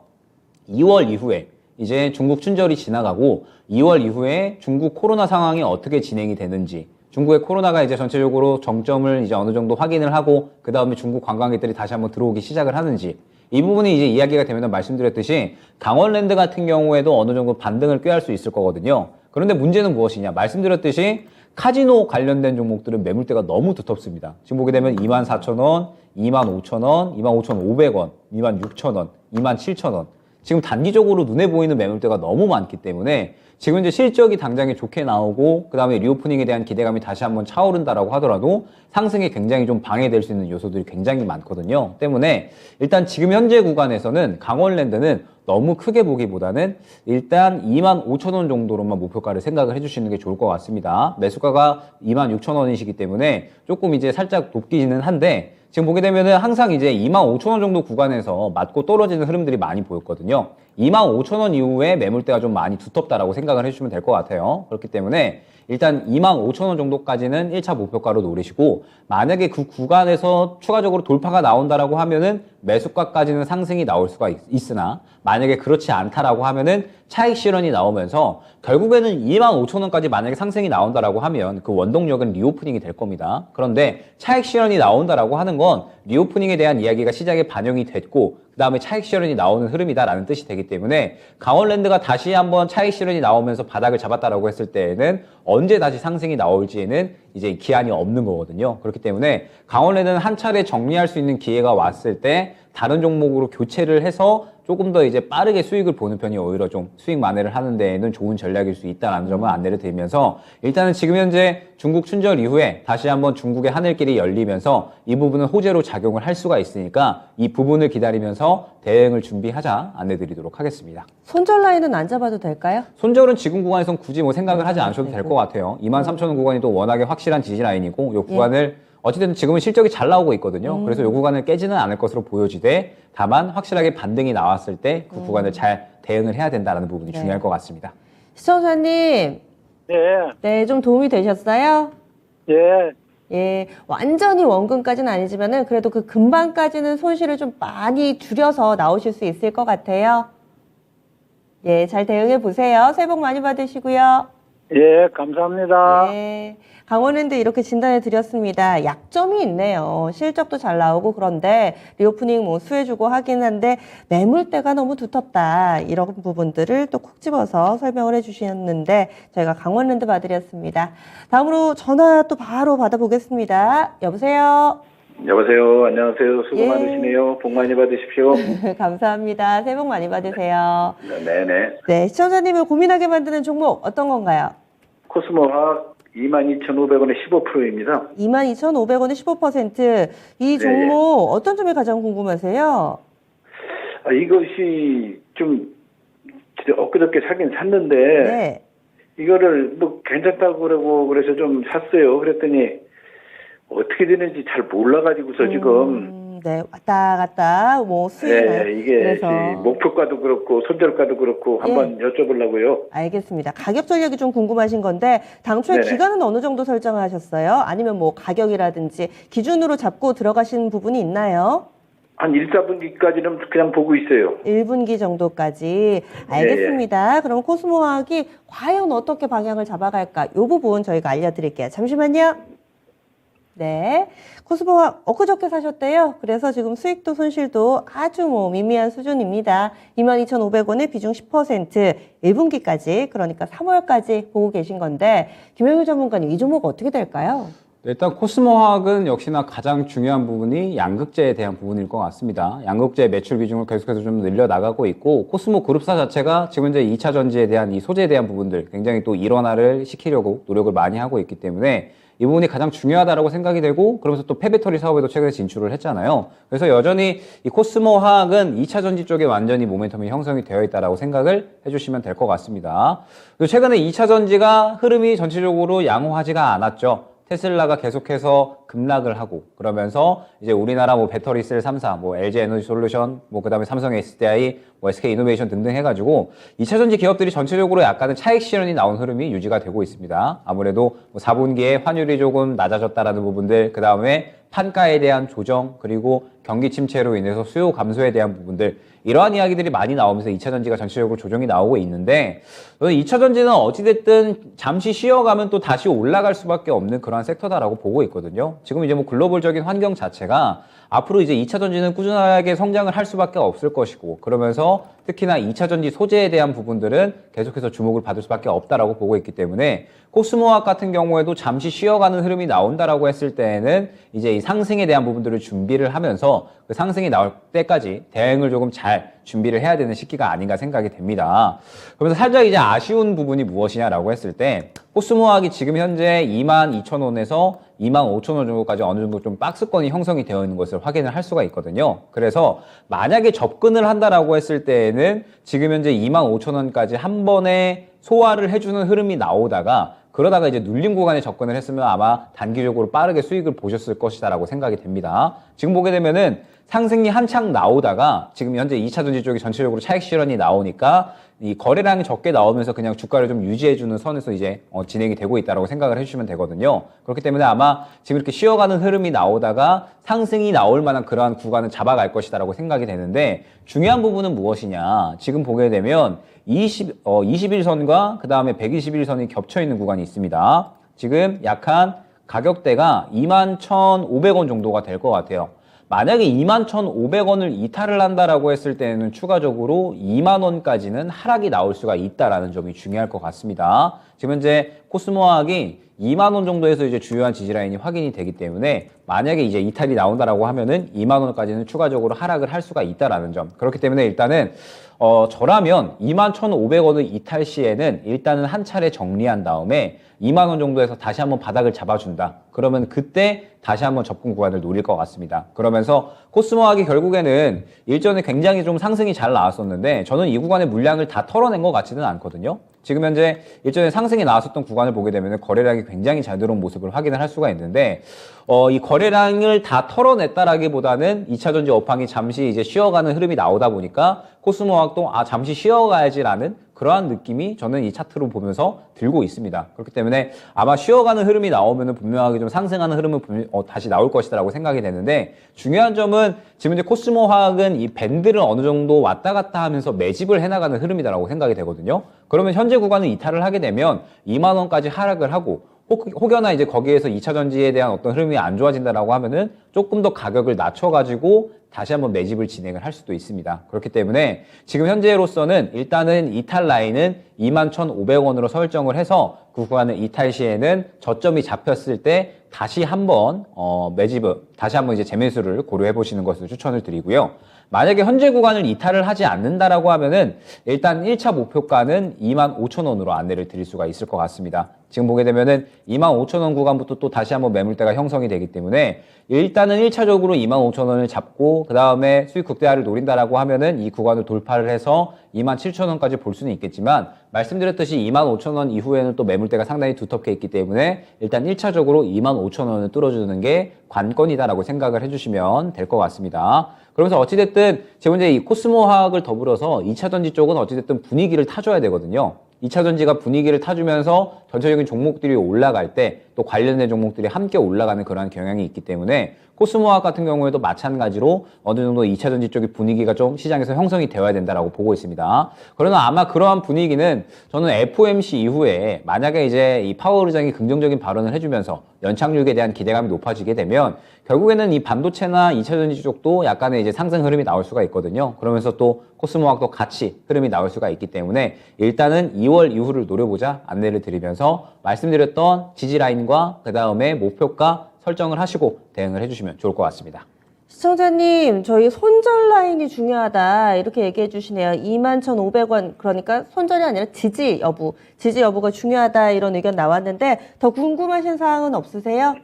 2월 이후에 이제 중국 춘절이 지나가고 2월 이후에 중국 코로나 상황이 어떻게 진행이 되는지, 중국의 코로나가 이제 전체적으로 정점을 이제 어느 정도 확인을 하고 그 다음에 중국 관광객들이 다시 한번 들어오기 시작을 하는지, 이 부분이 이제 이야기가 되면 말씀드렸듯이 강원랜드 같은 경우에도 어느 정도 반등을 꾀할 수 있을 거거든요. 그런데 문제는 무엇이냐? 말씀드렸듯이 카지노 관련된 종목들은 매물대가 너무 두텁습니다. 지금 보게 되면 24,000원, 25,000원, 25,500원, 26,000원, 27,000원. 지금 단기적으로 눈에 보이는 매물대가 너무 많기 때문에 지금 이제 실적이 당장에 좋게 나오고 그 다음에 리오프닝에 대한 기대감이 다시 한번 차오른다라고 하더라도 상승에 굉장히 좀 방해될 수 있는 요소들이 굉장히 많거든요. 때문에 일단 지금 현재 구간에서는 강원랜드는 너무 크게 보기보다는 일단 25,000원 정도로만 목표가를 생각을 해주시는 게 좋을 것 같습니다. 매수가가 26,000원이시기 때문에 조금 이제 살짝 높기는 한데 지금 보게 되면은 항상 이제 25,000원 정도 구간에서 맞고 떨어지는 흐름들이 많이 보였거든요. 25,000원 이후에 매물대가 좀 많이 두텁다라고 생각을 해주시면 될 것 같아요. 그렇기 때문에 일단 25,000원 정도까지는 1차 목표가로 노리시고, 만약에 그 구간에서 추가적으로 돌파가 나온다라고 하면은 매수가까지는 상승이 나올 수가 있으나, 만약에 그렇지 않다라고 하면은 차익 실현이 나오면서 결국에는 25,000원까지 만약에 상승이 나온다라고 하면 그 원동력은 리오프닝이 될 겁니다. 그런데 차익 실현이 나온다라고 하는 건 리오프닝에 대한 이야기가 시장에 반영이 됐고 그 다음에 차익 실현이 나오는 흐름이다라는 뜻이 되기 때문에 강원랜드가 다시 한번 차익 실현이 나오면서 바닥을 잡았다라고 했을 때에는 언제 다시 상승이 나올지에는 이제 기한이 없는 거거든요. 그렇기 때문에 강원랜드는 한 차례 정리할 수 있는 기회가 왔을 때 다른 종목으로 교체를 해서 조금 더 이제 빠르게 수익을 보는 편이 오히려 좀 수익 만회를 하는 데에는 좋은 전략일 수 있다는 점을 안내를 드리면서, 일단은 지금 현재 중국 춘절 이후에 다시 한번 중국의 하늘길이 열리면서 이 부분은 호재로 작용을 할 수가 있으니까 이 부분을 기다리면서 대응을 준비하자 안내 드리도록 하겠습니다. 손절 라인은 안 잡아도 될까요? 손절은 지금 구간에선 굳이 뭐 생각을 하지 않으셔도 될 것 같아요. 23,000원 구간이 또 워낙에 확실한 지지 라인이고 이 구간을 어찌됐든 지금은 실적이 잘 나오고 있거든요. 그래서 이 구간을 깨지는 않을 것으로 보여지되, 다만 확실하게 반등이 나왔을 때 그 구간을 잘 대응을 해야 된다는 부분이 중요할 것 같습니다. 시청자님, 예, 네, 좀 도움이 되셨어요? 예, 예, 완전히 원금까지는 아니지만은 그래도 그 금방까지는 손실을 좀 많이 줄여서 나오실 수 있을 것 같아요. 예, 잘 대응해 보세요. 새해 복 많이 받으시고요. 예, 감사합니다. 예, 강원랜드 이렇게 진단해 드렸습니다. 약점이 있네요. 실적도 잘 나오고 그런데 리오프닝 뭐 수혜주고 하긴 한데 매물대가 너무 두텁다. 이런 부분들을 또 콕 집어서 설명을 해 주셨는데 저희가 강원랜드 봐드렸습니다. 다음으로 전화 또 바로 받아보겠습니다. 여보세요? 여보세요. 안녕하세요. 수고 예. 많으시네요. 복 많이 받으십시오. 감사합니다. 새해 복 많이 받으세요. 네네. 네, 시청자님을 고민하게 만드는 종목 어떤 건가요? 코스모화학 22,500원에 15%입니다. 22,500원에 15%. 이 종목 어떤 점이 가장 궁금하세요? 이것이 좀 엊그저께 사긴 샀는데 네. 이거를 뭐 괜찮다고 그러고 그래서 좀 샀어요. 그랬더니 어떻게 되는지 잘 몰라가지고서 지금 네, 왔다 갔다 뭐 수익 이게 그래서 목표가도 그렇고 손절가도 그렇고 한번 여쭤보려고요. 알겠습니다. 가격 전략이 좀 궁금하신 건데 당초에 네네. 기간은 어느 정도 설정하셨어요? 아니면 뭐 가격이라든지 기준으로 잡고 들어가신 부분이 있나요? 한 1, 4분기까지는 그냥 보고 있어요. 1분기 정도까지 알겠습니다. 그럼 코스모화학이 과연 어떻게 방향을 잡아갈까? 이 부분 저희가 알려드릴게요. 잠시만요. 네, 코스모화학 엊그저께 사셨대요. 그래서 지금 수익도 손실도 아주 뭐 미미한 수준입니다. 22,500원에 비중 10%, 1분기까지 그러니까 3월까지 보고 계신 건데 김영일 전문가님 이 종목 어떻게 될까요? 일단 코스모화학은 역시나 가장 중요한 부분이 양극재에 대한 부분일 것 같습니다. 양극재 매출 비중을 계속해서 좀 늘려나가고 있고, 코스모 그룹사 자체가 지금 이제 2차 전지에 대한 이 소재에 대한 부분들 굉장히 또 일원화를 시키려고 노력을 많이 하고 있기 때문에 이 부분이 가장 중요하다라고 생각이 되고, 그러면서 또 폐배터리 사업에도 최근에 진출을 했잖아요. 그래서 여전히 이 코스모화학은 2차 전지 쪽에 완전히 모멘텀이 형성이 되어 있다라고 생각을 해주시면 될 것 같습니다. 그리고 최근에 2차 전지가 흐름이 전체적으로 양호하지가 않았죠. 테슬라가 계속해서 급락을 하고, 그러면서 이제 우리나라 뭐 배터리 셀 3사, 뭐 LG 에너지 솔루션, 뭐 그다음에 삼성 SDI, 뭐 SK 이노베이션 등등 해가지고 2차 전지 기업들이 전체적으로 약간은 차익 실현이 나온 흐름이 유지가 되고 있습니다. 아무래도 뭐 4분기에 환율이 조금 낮아졌다라는 부분들, 그다음에 판가에 대한 조정, 그리고 경기 침체로 인해서 수요 감소에 대한 부분들 이러한 이야기들이 많이 나오면서 2차전지가 전체적으로 조정이 나오고 있는데 저는 2차전지는 어찌됐든 잠시 쉬어가면 또 다시 올라갈 수밖에 없는 그러한 섹터다라고 보고 있거든요. 지금 이제 뭐 글로벌적인 환경 자체가 앞으로 이제 2차전지는 꾸준하게 성장을 할 수밖에 없을 것이고 그러면서 특히나 2차전지 소재에 대한 부분들은 계속해서 주목을 받을 수밖에 없다라고 보고 있기 때문에 코스모학 같은 경우에도 잠시 쉬어가는 흐름이 나온다라고 했을 때에는 이제 이 상승에 대한 부분들을 준비를 하면서 그 상승이 나올 때까지 대응을 조금 잘 준비를 해야 되는 시기가 아닌가 생각이 됩니다. 그러면서 살짝 이제 아쉬운 부분이 무엇이냐라고 했을 때 코스모학이 지금 현재 22,000원에서 25,000원 정도까지 어느 정도 좀 박스권이 형성이 되어 있는 것을 확인을 할 수가 있거든요. 그래서 만약에 접근을 한다라고 했을 때에는 지금 현재 25,000원까지 한 번에 소화를 해주는 흐름이 나오다가 그러다가 이제 눌림 구간에 접근을 했으면 아마 단기적으로 빠르게 수익을 보셨을 것이다라고 생각이 됩니다. 지금 보게 되면은 상승이 한창 나오다가 지금 현재 2차전지 쪽이 전체적으로 차익 실현이 나오니까 이 거래량이 적게 나오면서 그냥 주가를 좀 유지해주는 선에서 이제 진행이 되고 있다라고 생각을 해주시면 되거든요. 그렇기 때문에 아마 지금 이렇게 쉬어가는 흐름이 나오다가 상승이 나올 만한 그러한 구간을 잡아갈 것이다라고 생각이 되는데 중요한 부분은 무엇이냐. 지금 보게 되면 21선과 그 다음에 121선이 겹쳐있는 구간이 있습니다. 지금 약한 가격대가 21,500원 정도가 될 것 같아요. 만약에 21,500원을 이탈을 한다라고 했을 때는 추가적으로 2만 원까지는 하락이 나올 수가 있다라는 점이 중요할 것 같습니다. 지금 현재 코스모학이 2만 원 정도에서 이제 주요한 지지라인이 확인이 되기 때문에 만약에 이제 이탈이 나온다라고 하면은 2만 원까지는 추가적으로 하락을 할 수가 있다라는 점. 그렇기 때문에 일단은 저라면 21,500원을 이탈 시에는 일단은 한 차례 정리한 다음에 2만 원 정도에서 다시 한번 바닥을 잡아준다. 그러면 그때 다시 한번 접근 구간을 노릴 것 같습니다. 그러면서 코스모학이 결국에는 일전에 굉장히 좀 상승이 잘 나왔었는데 저는 이 구간의 물량을 다 털어낸 것 같지는 않거든요. 지금 현재 일전에 상승이 나왔었던 구간을 보게 되면 거래량이 굉장히 잘 들어온 모습을 확인을 할 수가 있는데 이 거래량을 다 털어냈다라기보다는 2차전지 업황이 잠시 이제 쉬어가는 흐름이 나오다 보니까 코스모학도 잠시 쉬어가야지라는 그러한 느낌이 저는 이 차트로 보면서 들고 있습니다. 그렇기 때문에 아마 쉬어가는 흐름이 나오면 분명하게 좀 상승하는 흐름은 다시 나올 것이다라고 생각이 되는데 중요한 점은 지금 이제 코스모 화학은 이 밴드를 어느 정도 왔다 갔다 하면서 매집을 해나가는 흐름이다라고 생각이 되거든요. 그러면 현재 구간을 이탈을 하게 되면 2만 원까지 하락을 하고 혹여나 이제 거기에서 2차전지에 대한 어떤 흐름이 안 좋아진다라고 하면은 조금 더 가격을 낮춰가지고 다시 한번 매집을 진행을 할 수도 있습니다. 그렇기 때문에 지금 현재로서는 일단은 이탈 라인은 21,500원으로 설정을 해서 그 구간을 이탈 시에는 저점이 잡혔을 때 다시 한번 다시 한번 이제 재매수를 고려해 보시는 것을 추천을 드리고요. 만약에 현재 구간을 이탈을 하지 않는다라고 하면은 일단 1차 목표가는 25,000원으로 안내를 드릴 수가 있을 것 같습니다. 지금 보게 되면은 25,000원 구간부터 또 다시 한번 매물대가 형성이 되기 때문에 일단은 1차적으로 25,000원을 잡고 그 다음에 수익 극대화를 노린다라고 하면은 이 구간을 돌파를 해서 27,000원까지 볼 수는 있겠지만 말씀드렸듯이 25,000원 이후에는 또 매물대가 상당히 두텁게 있기 때문에 일단 1차적으로 25,000원을 뚫어주는 게 관건이다라고 생각을 해주시면 될 것 같습니다. 그러면서 어찌됐든 지금 이제 이 코스모 화학을 더불어서 2차전지 쪽은 어찌됐든 분위기를 타줘야 되거든요. 2차전지가 분위기를 타주면서 전체적인 종목들이 올라갈 때 또 관련된 종목들이 함께 올라가는 그런 경향이 있기 때문에 코스모학 같은 경우에도 마찬가지로 어느 정도 2차전지 쪽의 분위기가 좀 시장에서 형성이 되어야 된다라고 보고 있습니다. 그러나 아마 그러한 분위기는 저는 FOMC 이후에 만약에 이제 이 파월 의장이 긍정적인 발언을 해주면서 연착륙에 대한 기대감이 높아지게 되면 결국에는 이 반도체나 2차전지 쪽도 약간의 이제 상승 흐름이 나올 수가 있거든요. 그러면서 또 코스모학도 같이 흐름이 나올 수가 있기 때문에 일단은 2월 이후를 노려보자 안내를 드리면서 말씀드렸던 지지라인과 그 다음에 목표가 설정을 하시고 대응을 해주시면 좋을 것 같습니다. 시청자님, 저희 손절 라인이 중요하다 이렇게 얘기해 주시네요. 21,500원, 그러니까 손절이 아니라 지지 여부가 중요하다 이런 의견 나왔는데 더 궁금하신 사항은 없으세요?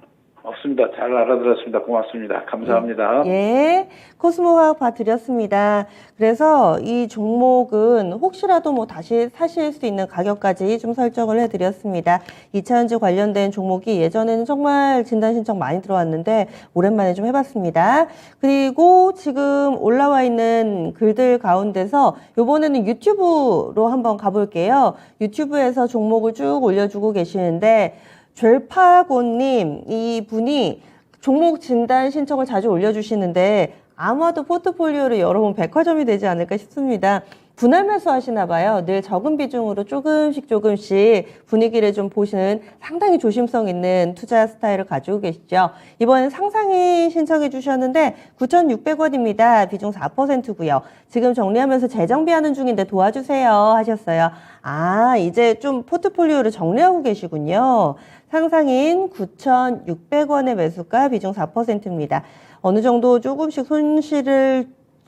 없습니다. 잘 알아들었습니다. 고맙습니다. 감사합니다. 예, 코스모화학 봐드렸습니다. 그래서 이 종목은 혹시라도 뭐 다시 사실 수 있는 가격까지 좀 설정을 해드렸습니다. 2차전지 관련된 종목이 예전에는 정말 진단 신청 많이 들어왔는데 오랜만에 좀 해봤습니다. 그리고 지금 올라와 있는 글들 가운데서 이번에는 유튜브로 한번 가볼게요. 유튜브에서 종목을 쭉 올려주고 계시는데 죄파고님, 이분이 종목 진단 신청을 자주 올려주시는데 아마도 포트폴리오를 열어본 백화점이 되지 않을까 싶습니다. 분할 매수 하시나 봐요. 늘 적은 비중으로 조금씩 분위기를 좀 보시는 상당히 조심성 있는 투자 스타일을 가지고 계시죠. 이번엔 상상이 신청해 주셨는데 9,600원입니다. 비중 4%고요. 지금 정리하면서 재정비하는 중인데 도와주세요 하셨어요. 아, 이제 좀 포트폴리오를 정리하고 계시군요. 상상인 9,600원의 매수가 비중 4%입니다. 어느 정도 조금씩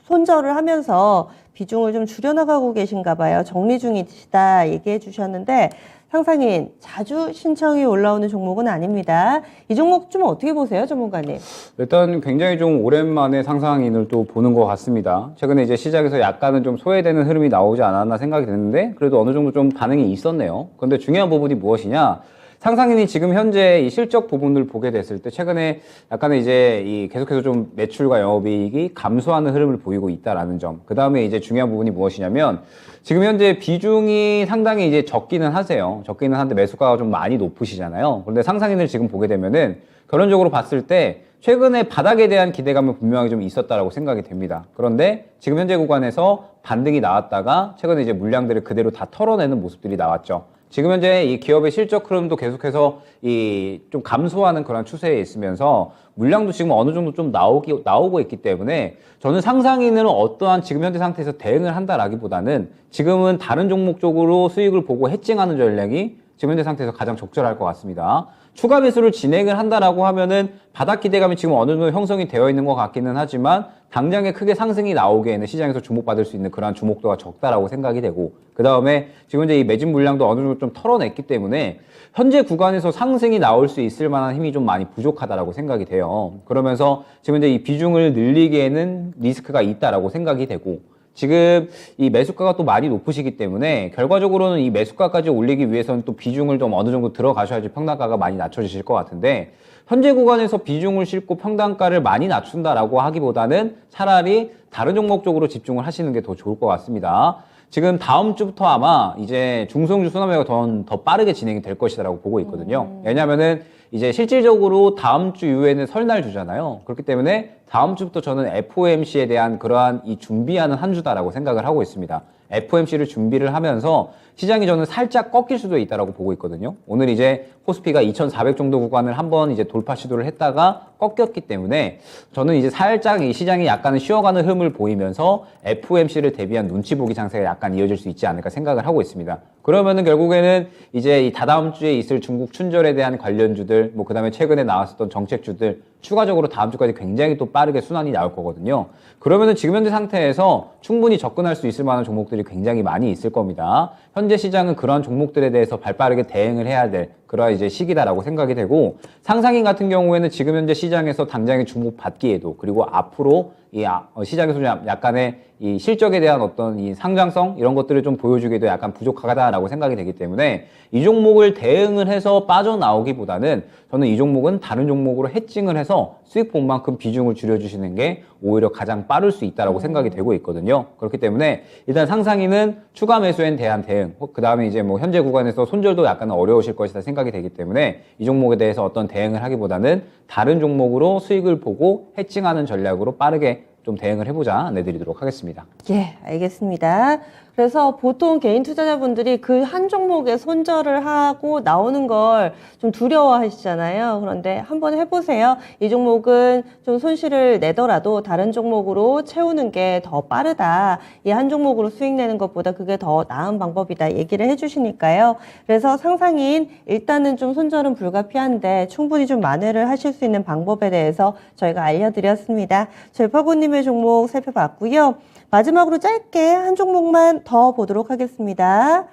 손절을 하면서 비중을 좀 줄여나가고 계신가 봐요. 정리 중이시다 얘기해 주셨는데 상상인 자주 신청이 올라오는 종목은 아닙니다. 이 종목 좀 어떻게 보세요, 전문가님? 일단 굉장히 좀 오랜만에 상상인을 또 보는 것 같습니다. 최근에 이제 시장에서 약간은 좀 소외되는 흐름이 나오지 않았나 생각이 드는데 그래도 어느 정도 좀 반응이 있었네요. 그런데 중요한 부분이 무엇이냐? 상상인이 지금 현재 이 실적 부분을 보게 됐을 때 최근에 약간은 이제 이 계속해서 좀 매출과 영업이익이 감소하는 흐름을 보이고 있다라는 점. 그 다음에 이제 중요한 부분이 무엇이냐면 지금 현재 비중이 상당히 이제 적기는 하세요. 적기는 한데 매수가가 좀 많이 높으시잖아요. 그런데 상상인을 지금 보게 되면은 결론적으로 봤을 때 최근에 바닥에 대한 기대감은 분명히 좀 있었다라고 생각이 됩니다. 그런데 지금 현재 구간에서 반등이 나왔다가 최근에 이제 물량들을 그대로 다 털어내는 모습들이 나왔죠. 지금 현재 이 기업의 실적 흐름도 계속해서 이 좀 감소하는 그런 추세에 있으면서 물량도 지금 어느 정도 좀 나오고 있기 때문에 저는 상상인은 어떠한 지금 현재 상태에서 대응을 한다라기보다는 지금은 다른 종목 쪽으로 수익을 보고 해칭하는 전략이 지금 현재 상태에서 가장 적절할 것 같습니다. 추가 매수를 진행을 한다라고 하면은 바닥 기대감이 지금 어느 정도 형성이 되어 있는 것 같기는 하지만 당장에 크게 상승이 나오기에는 시장에서 주목받을 수 있는 그러한 주목도가 적다라고 생각이 되고 그 다음에 지금 현재 이 매집 물량도 어느 정도 좀 털어냈기 때문에 현재 구간에서 상승이 나올 수 있을 만한 힘이 좀 많이 부족하다라고 생각이 돼요. 그러면서 지금 현재 이 비중을 늘리기에는 리스크가 있다라고 생각이 되고 지금 이 매수가가 또 많이 높으시기 때문에 결과적으로는 이 매수가까지 올리기 위해서는 또 비중을 좀 어느 정도 들어가셔야지 평단가가 많이 낮춰지실 것 같은데 현재 구간에서 비중을 싣고 평단가를 많이 낮춘다라고 하기보다는 차라리 다른 종목 쪽으로 집중을 하시는 게 더 좋을 것 같습니다. 지금 다음 주부터 아마 이제 중소형주 순환매가 더 빠르게 진행이 될 것이다라고 보고 있거든요. 왜냐면은 이제 실질적으로 다음 주 이후에는 설날 주잖아요. 그렇기 때문에 다음 주부터 저는 FOMC에 대한 그러한 이 준비하는 한 주다라고 생각을 하고 있습니다. FOMC를 준비를 하면서 시장이 저는 살짝 꺾일 수도 있다라고 보고 있거든요. 오늘 이제 코스피가 2,400 정도 구간을 한번 이제 돌파 시도를 했다가 꺾였기 때문에 저는 이제 살짝 이 시장이 약간은 쉬어가는 흐름을 보이면서 FOMC를 대비한 눈치 보기 장세가 약간 이어질 수 있지 않을까 생각을 하고 있습니다. 그러면은 결국에는 이제 이 다다음 주에 있을 중국 춘절에 대한 관련주들, 뭐 그다음에 최근에 나왔었던 정책주들 추가적으로 다음 주까지 굉장히 또 빠르게 순환이 나올 거거든요. 그러면은 지금 현재 상태에서 충분히 접근할 수 있을 만한 종목들이 굉장히 많이 있을 겁니다. 현재 시장은 그러한 종목들에 대해서 발빠르게 대응을 해야 될 그러한 이제 시기다라고 생각이 되고 상상인 같은 경우에는 지금 현재 시장에서 당장에 주목받기에도 그리고 앞으로 이 시장에서 약간의 이 실적에 대한 어떤 이 상장성 이런 것들을 좀 보여주기도 약간 부족하다라고 생각이 되기 때문에 이 종목을 대응을 해서 빠져나오기보다는 저는 이 종목은 다른 종목으로 해칭을 해서 수익 본 만큼 비중을 줄여주시는 게 오히려 가장 빠를 수 있다라고 생각이 되고 있거든요. 그렇기 때문에 일단 상상인은 추가 매수에 대한 대응, 그 다음에 이제 뭐 현재 구간에서 손절도 약간 어려우실 것이다 생각이 되기 때문에 이 종목에 대해서 어떤 대응을 하기보다는 다른 종목으로 수익을 보고 해칭하는 전략으로 빠르게 좀 대응을 해보자 안내드리도록 하겠습니다. 예, 알겠습니다. 그래서 보통 개인 투자자분들이 그 한 종목에 손절을 하고 나오는 걸 좀 두려워하시잖아요. 그런데 한번 해보세요. 이 종목은 좀 손실을 내더라도 다른 종목으로 채우는 게 더 빠르다. 이 한 종목으로 수익 내는 것보다 그게 더 나은 방법이다. 얘기를 해주시니까요. 그래서 상상인 일단은 좀 손절은 불가피한데 충분히 좀 만회를 하실 수 있는 방법에 대해서 저희가 알려드렸습니다. 저희 파고님의 종목 살펴봤고요. 마지막으로 짧게 한 종목만 더 보도록 하겠습니다.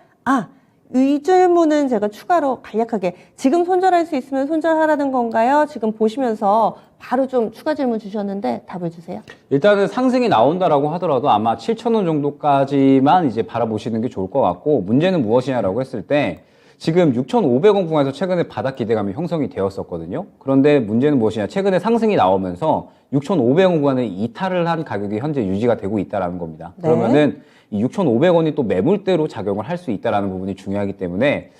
이 질문은 제가 추가로 간략하게 지금 손절할 수 있으면 손절하라는 건가요? 지금 보시면서 바로 좀 추가 질문 주셨는데 답을 주세요. 일단은 상승이 나온다라고 하더라도 아마 7,000원 정도까지만 이제 바라보시는 게 좋을 것 같고 문제는 무엇이냐라고 했을 때 지금 6,500원 구간에서 최근에 바닥 기대감이 형성이 되었었거든요. 그런데 문제는 무엇이냐? 최근에 상승이 나오면서 6,500원 구간을 이탈을 한 가격이 현재 유지가 되고 있다라는 겁니다. 네. 그러면은 이 6,500원이 또 매물대로 작용을 할 수 있다는 부분이 중요하기 때문에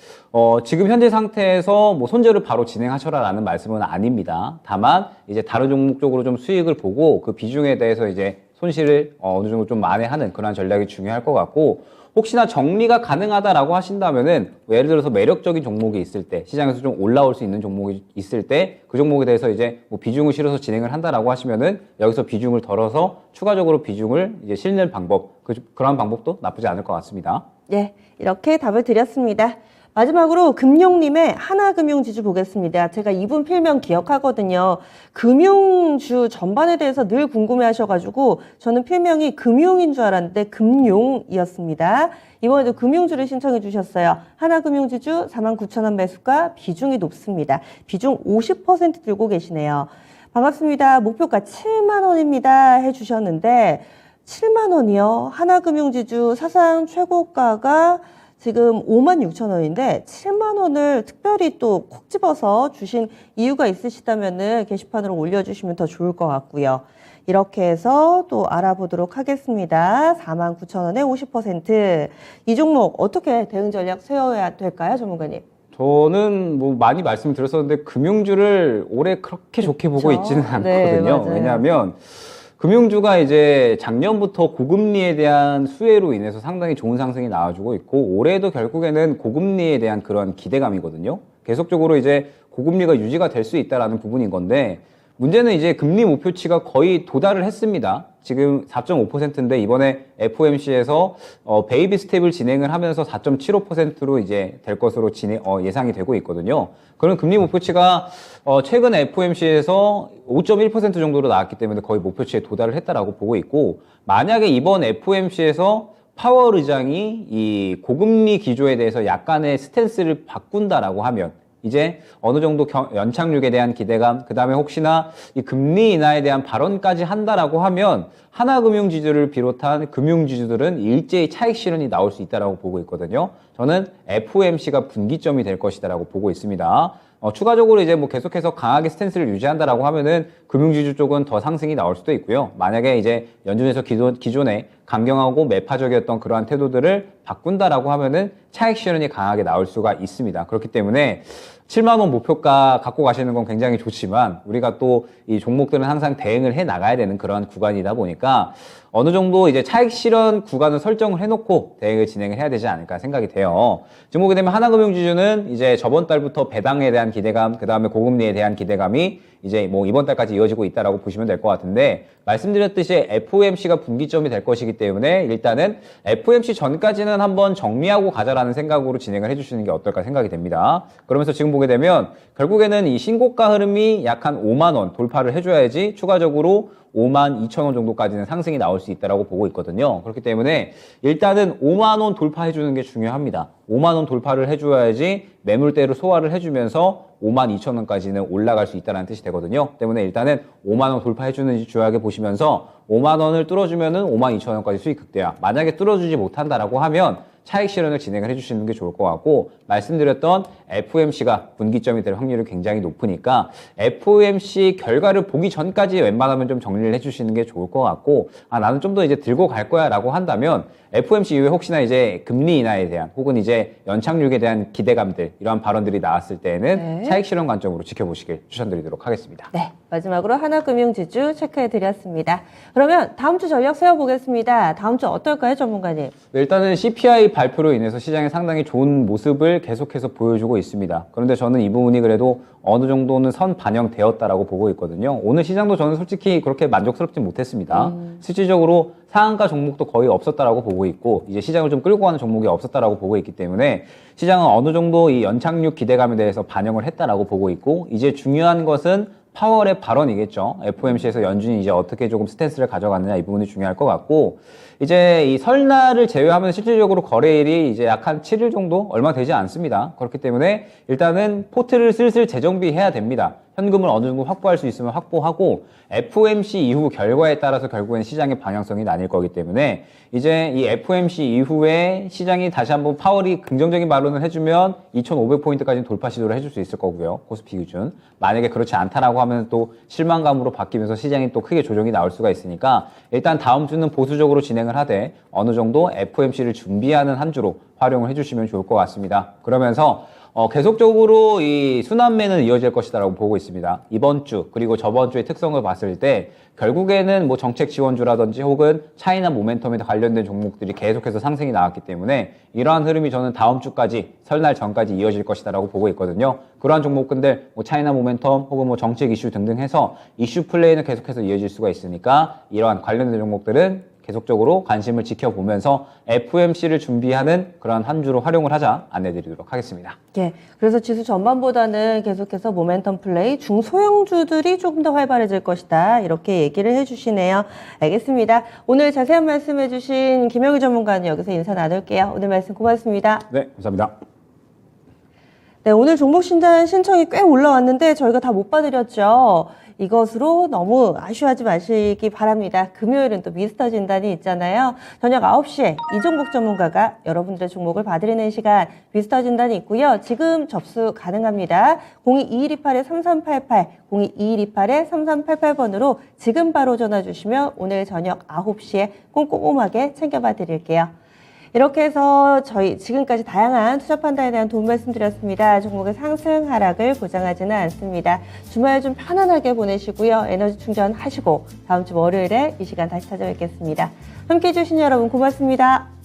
지금 현재 상태에서 뭐 손절을 바로 진행하셔라라는 말씀은 아닙니다. 다만 이제 다른 종목 쪽으로 좀 수익을 보고 그 비중에 대해서 이제 손실을 어느 정도 좀 만회하는 그런 전략이 중요할 것 같고, 혹시나 정리가 가능하다라고 하신다면은 예를 들어서 매력적인 종목이 있을 때, 시장에서 좀 올라올 수 있는 종목이 있을 때 그 종목에 대해서 이제 뭐 비중을 실어서 진행을 한다라고 하시면은 여기서 비중을 덜어서 추가적으로 비중을 이제 실는 방법, 그런 방법도 나쁘지 않을 것 같습니다. 예, 이렇게 답을 드렸습니다. 마지막으로 금용님의 하나금융지주 보겠습니다. 제가 이분 필명 기억하거든요. 금융주 전반에 대해서 늘 궁금해하셔가지고 저는 필명이 금융인 줄 알았는데 금용이었습니다. 이번에도 금융주를 신청해 주셨어요. 하나금융지주 49,000원 매수가 비중이 높습니다. 비중 50% 들고 계시네요. 반갑습니다. 목표가 7만 원입니다 해주셨는데 7만 원이요. 하나금융지주 사상 최고가가 지금 56,000원인데 7만 원을 특별히 또 콕 집어서 주신 이유가 있으시다면은 게시판으로 올려주시면 더 좋을 것 같고요. 이렇게 해서 또 알아보도록 하겠습니다. 49,000원에 50%. 이 종목 어떻게 대응 전략 세워야 될까요, 전문가님? 저는 뭐 많이 말씀드렸었는데 금융주를 올해 그렇게 좋게 보고 그쵸? 있지는 네, 않거든요. 맞아요. 왜냐하면 금융주가 이제 작년부터 고금리에 대한 수혜로 인해서 상당히 좋은 상승이 나와주고 있고, 올해도 결국에는 고금리에 대한 그런 기대감이거든요. 계속적으로 이제 고금리가 유지가 될 수 있다라는 부분인 건데, 문제는 이제 금리 목표치가 거의 도달을 했습니다. 지금 4.5%인데 이번에 FOMC에서 베이비 스텝을 진행을 하면서 4.75%로 이제 될 것으로 예상이 되고 있거든요. 그런 금리 목표치가 최근 FOMC에서 5.1% 정도로 나왔기 때문에 거의 목표치에 도달을 했다라고 보고 있고, 만약에 이번 FOMC에서 파월 의장이 이 고금리 기조에 대해서 약간의 스탠스를 바꾼다라고 하면, 이제 어느 정도 연착륙에 대한 기대감, 그 다음에 혹시나 이 금리 인하에 대한 발언까지 한다라고 하면 하나금융지주를 비롯한 금융지주들은 일제히 차익 실현이 나올 수 있다라고 보고 있거든요. 저는 FOMC가 분기점이 될 것이다라고 보고 있습니다. 추가적으로 이제 뭐 계속해서 강하게 스탠스를 유지한다라고 하면은 금융지주 쪽은 더 상승이 나올 수도 있고요. 만약에 이제 연준에서 기존에 강경하고 매파적이었던 그러한 태도들을 바꾼다라고 하면은 차익 실현이 강하게 나올 수가 있습니다. 그렇기 때문에 7만 원 목표가 갖고 가시는 건 굉장히 좋지만, 우리가 또 이 종목들은 항상 대응을 해 나가야 되는 그런 구간이다 보니까 어느 정도 이제 차익 실현 구간을 설정을 해놓고 대응을 진행을 해야 되지 않을까 생각이 돼요. 지금 보게 되면 하나금융지주는 이제 저번 달부터 배당에 대한 기대감, 그 다음에 고금리에 대한 기대감이 이제 뭐 이번 달까지 이어지고 있다라고 보시면 될 것 같은데, 말씀드렸듯이 FOMC가 분기점이 될 것이기 때문에 일단은 FOMC 전까지는 한번 정리하고 가자라는 생각으로 진행을 해주시는 게 어떨까 생각이 됩니다. 그러면서 지금 보게 되면 결국에는 이 신고가 흐름이 약 한 5만 원 돌파를 해줘야지 추가적으로 52,000원 정도까지는 상승이 나올 수 있다고 보고 있거든요. 그렇기 때문에 일단은 5만 원 돌파해주는 게 중요합니다. 5만 원 돌파를 해줘야지 매물대로 소화를 해주면서 52,000원까지는 올라갈 수 있다는 뜻이 되거든요. 때문에 일단은 5만 원 돌파해주는지 중요하게 보시면서 5만 원을 뚫어주면은 52,000원까지 수익 극대화. 만약에 뚫어주지 못한다라고 하면 차익 실현을 진행을 해주시는 게 좋을 것 같고, 말씀드렸던 FOMC가 분기점이 될 확률이 굉장히 높으니까 FOMC 결과를 보기 전까지 웬만하면 좀 정리를 해주시는 게 좋을 것 같고, 나는 좀 더 이제 들고 갈 거야 라고 한다면 FOMC 이후에 혹시나 이제 금리 인하에 대한 혹은 이제 연착륙에 대한 기대감들, 이러한 발언들이 나왔을 때에는 네. 차익 실현 관점으로 지켜보시길 추천드리도록 하겠습니다. 네, 마지막으로 하나금융지주 체크해드렸습니다. 그러면 다음 주 전략 세워보겠습니다. 다음 주 어떨까요, 전문가님? 일단은 CPI 발표로 인해서 시장에 상당히 좋은 모습을 계속해서 보여주고 있습니다. 그런데 저는 이 부분이 그래도 어느 정도는 선 반영되었다라고 보고 있거든요. 오늘 시장도 저는 솔직히 그렇게 만족스럽지 못했습니다. 실질적으로 상한가 종목도 거의 없었다라고 보고 있고, 이제 시장을 좀 끌고 가는 종목이 없었다라고 보고 있기 때문에 시장은 어느 정도 이 연착륙 기대감에 대해서 반영을 했다라고 보고 있고, 이제 중요한 것은 파월의 발언이겠죠. FOMC에서 연준이 이제 어떻게 조금 스탠스를 가져갔느냐, 이 부분이 중요할 것 같고, 이제 이 설날을 제외하면 실질적으로 거래일이 이제 약 한 7일 정도 얼마 되지 않습니다. 그렇기 때문에 일단은 포트를 슬슬 재정비해야 됩니다. 현금을 어느 정도 확보할 수 있으면 확보하고, FOMC 이후 결과에 따라서 결국엔 시장의 방향성이 나뉠 거기 때문에 이제 이 FOMC 이후에 시장이 다시 한번 파월이 긍정적인 발언을 해주면 2,500포인트까지 돌파 시도를 해줄 수 있을 거고요. 코스피 기준. 만약에 그렇지 않다라고 하면 또 실망감으로 바뀌면서 시장이 또 크게 조정이 나올 수가 있으니까 일단 다음 주는 보수적으로 진행을 진행을 하되 어느 정도 FOMC를 준비하는 한 주로 활용을 해주시면 좋을 것 같습니다. 그러면서 계속적으로 이 순환매는 이어질 것이다라고 보고 있습니다. 이번 주 그리고 저번 주의 특성을 봤을 때 결국에는 뭐 정책 지원주라든지 혹은 차이나 모멘텀에 관련된 종목들이 계속해서 상승이 나왔기 때문에 이러한 흐름이 저는 다음 주까지 설날 전까지 이어질 것이다라고 보고 있거든요. 그러한 종목군들 뭐 차이나 모멘텀 혹은 뭐 정책 이슈 등등 해서 이슈 플레이는 계속해서 이어질 수가 있으니까 이러한 관련된 종목들은 계속적으로 관심을 지켜보면서 FOMC를 준비하는 그런 한 주로 활용을 하자 안내드리도록 하겠습니다. 예, 그래서 지수 전반보다는 계속해서 모멘텀 플레이, 중소형주들이 조금 더 활발해질 것이다. 이렇게 얘기를 해주시네요. 알겠습니다. 오늘 자세한 말씀해주신 김영희 전문가는 여기서 인사 나눌게요. 오늘 말씀 고맙습니다. 네, 감사합니다. 네, 오늘 종목 신청이 꽤 올라왔는데 저희가 다 못 봐드렸죠. 이것으로 너무 아쉬워하지 마시기 바랍니다. 금요일은 또 미스터 진단이 있잖아요. 저녁 9시에 이종복 전문가가 여러분들의 종목을 봐드리는 시간 미스터 진단이 있고요. 지금 접수 가능합니다. 022128-3388, 022128-3388번으로 지금 바로 전화 주시면 오늘 저녁 9시에 꼼꼼하게 챙겨봐 드릴게요. 이렇게 해서 저희 지금까지 다양한 투자 판단에 대한 도움 말씀드렸습니다. 종목의 상승 하락을 보장하지는 않습니다. 주말 좀 편안하게 보내시고요. 에너지 충전하시고 다음 주 월요일에 이 시간 다시 찾아뵙겠습니다. 함께해 주신 여러분 고맙습니다.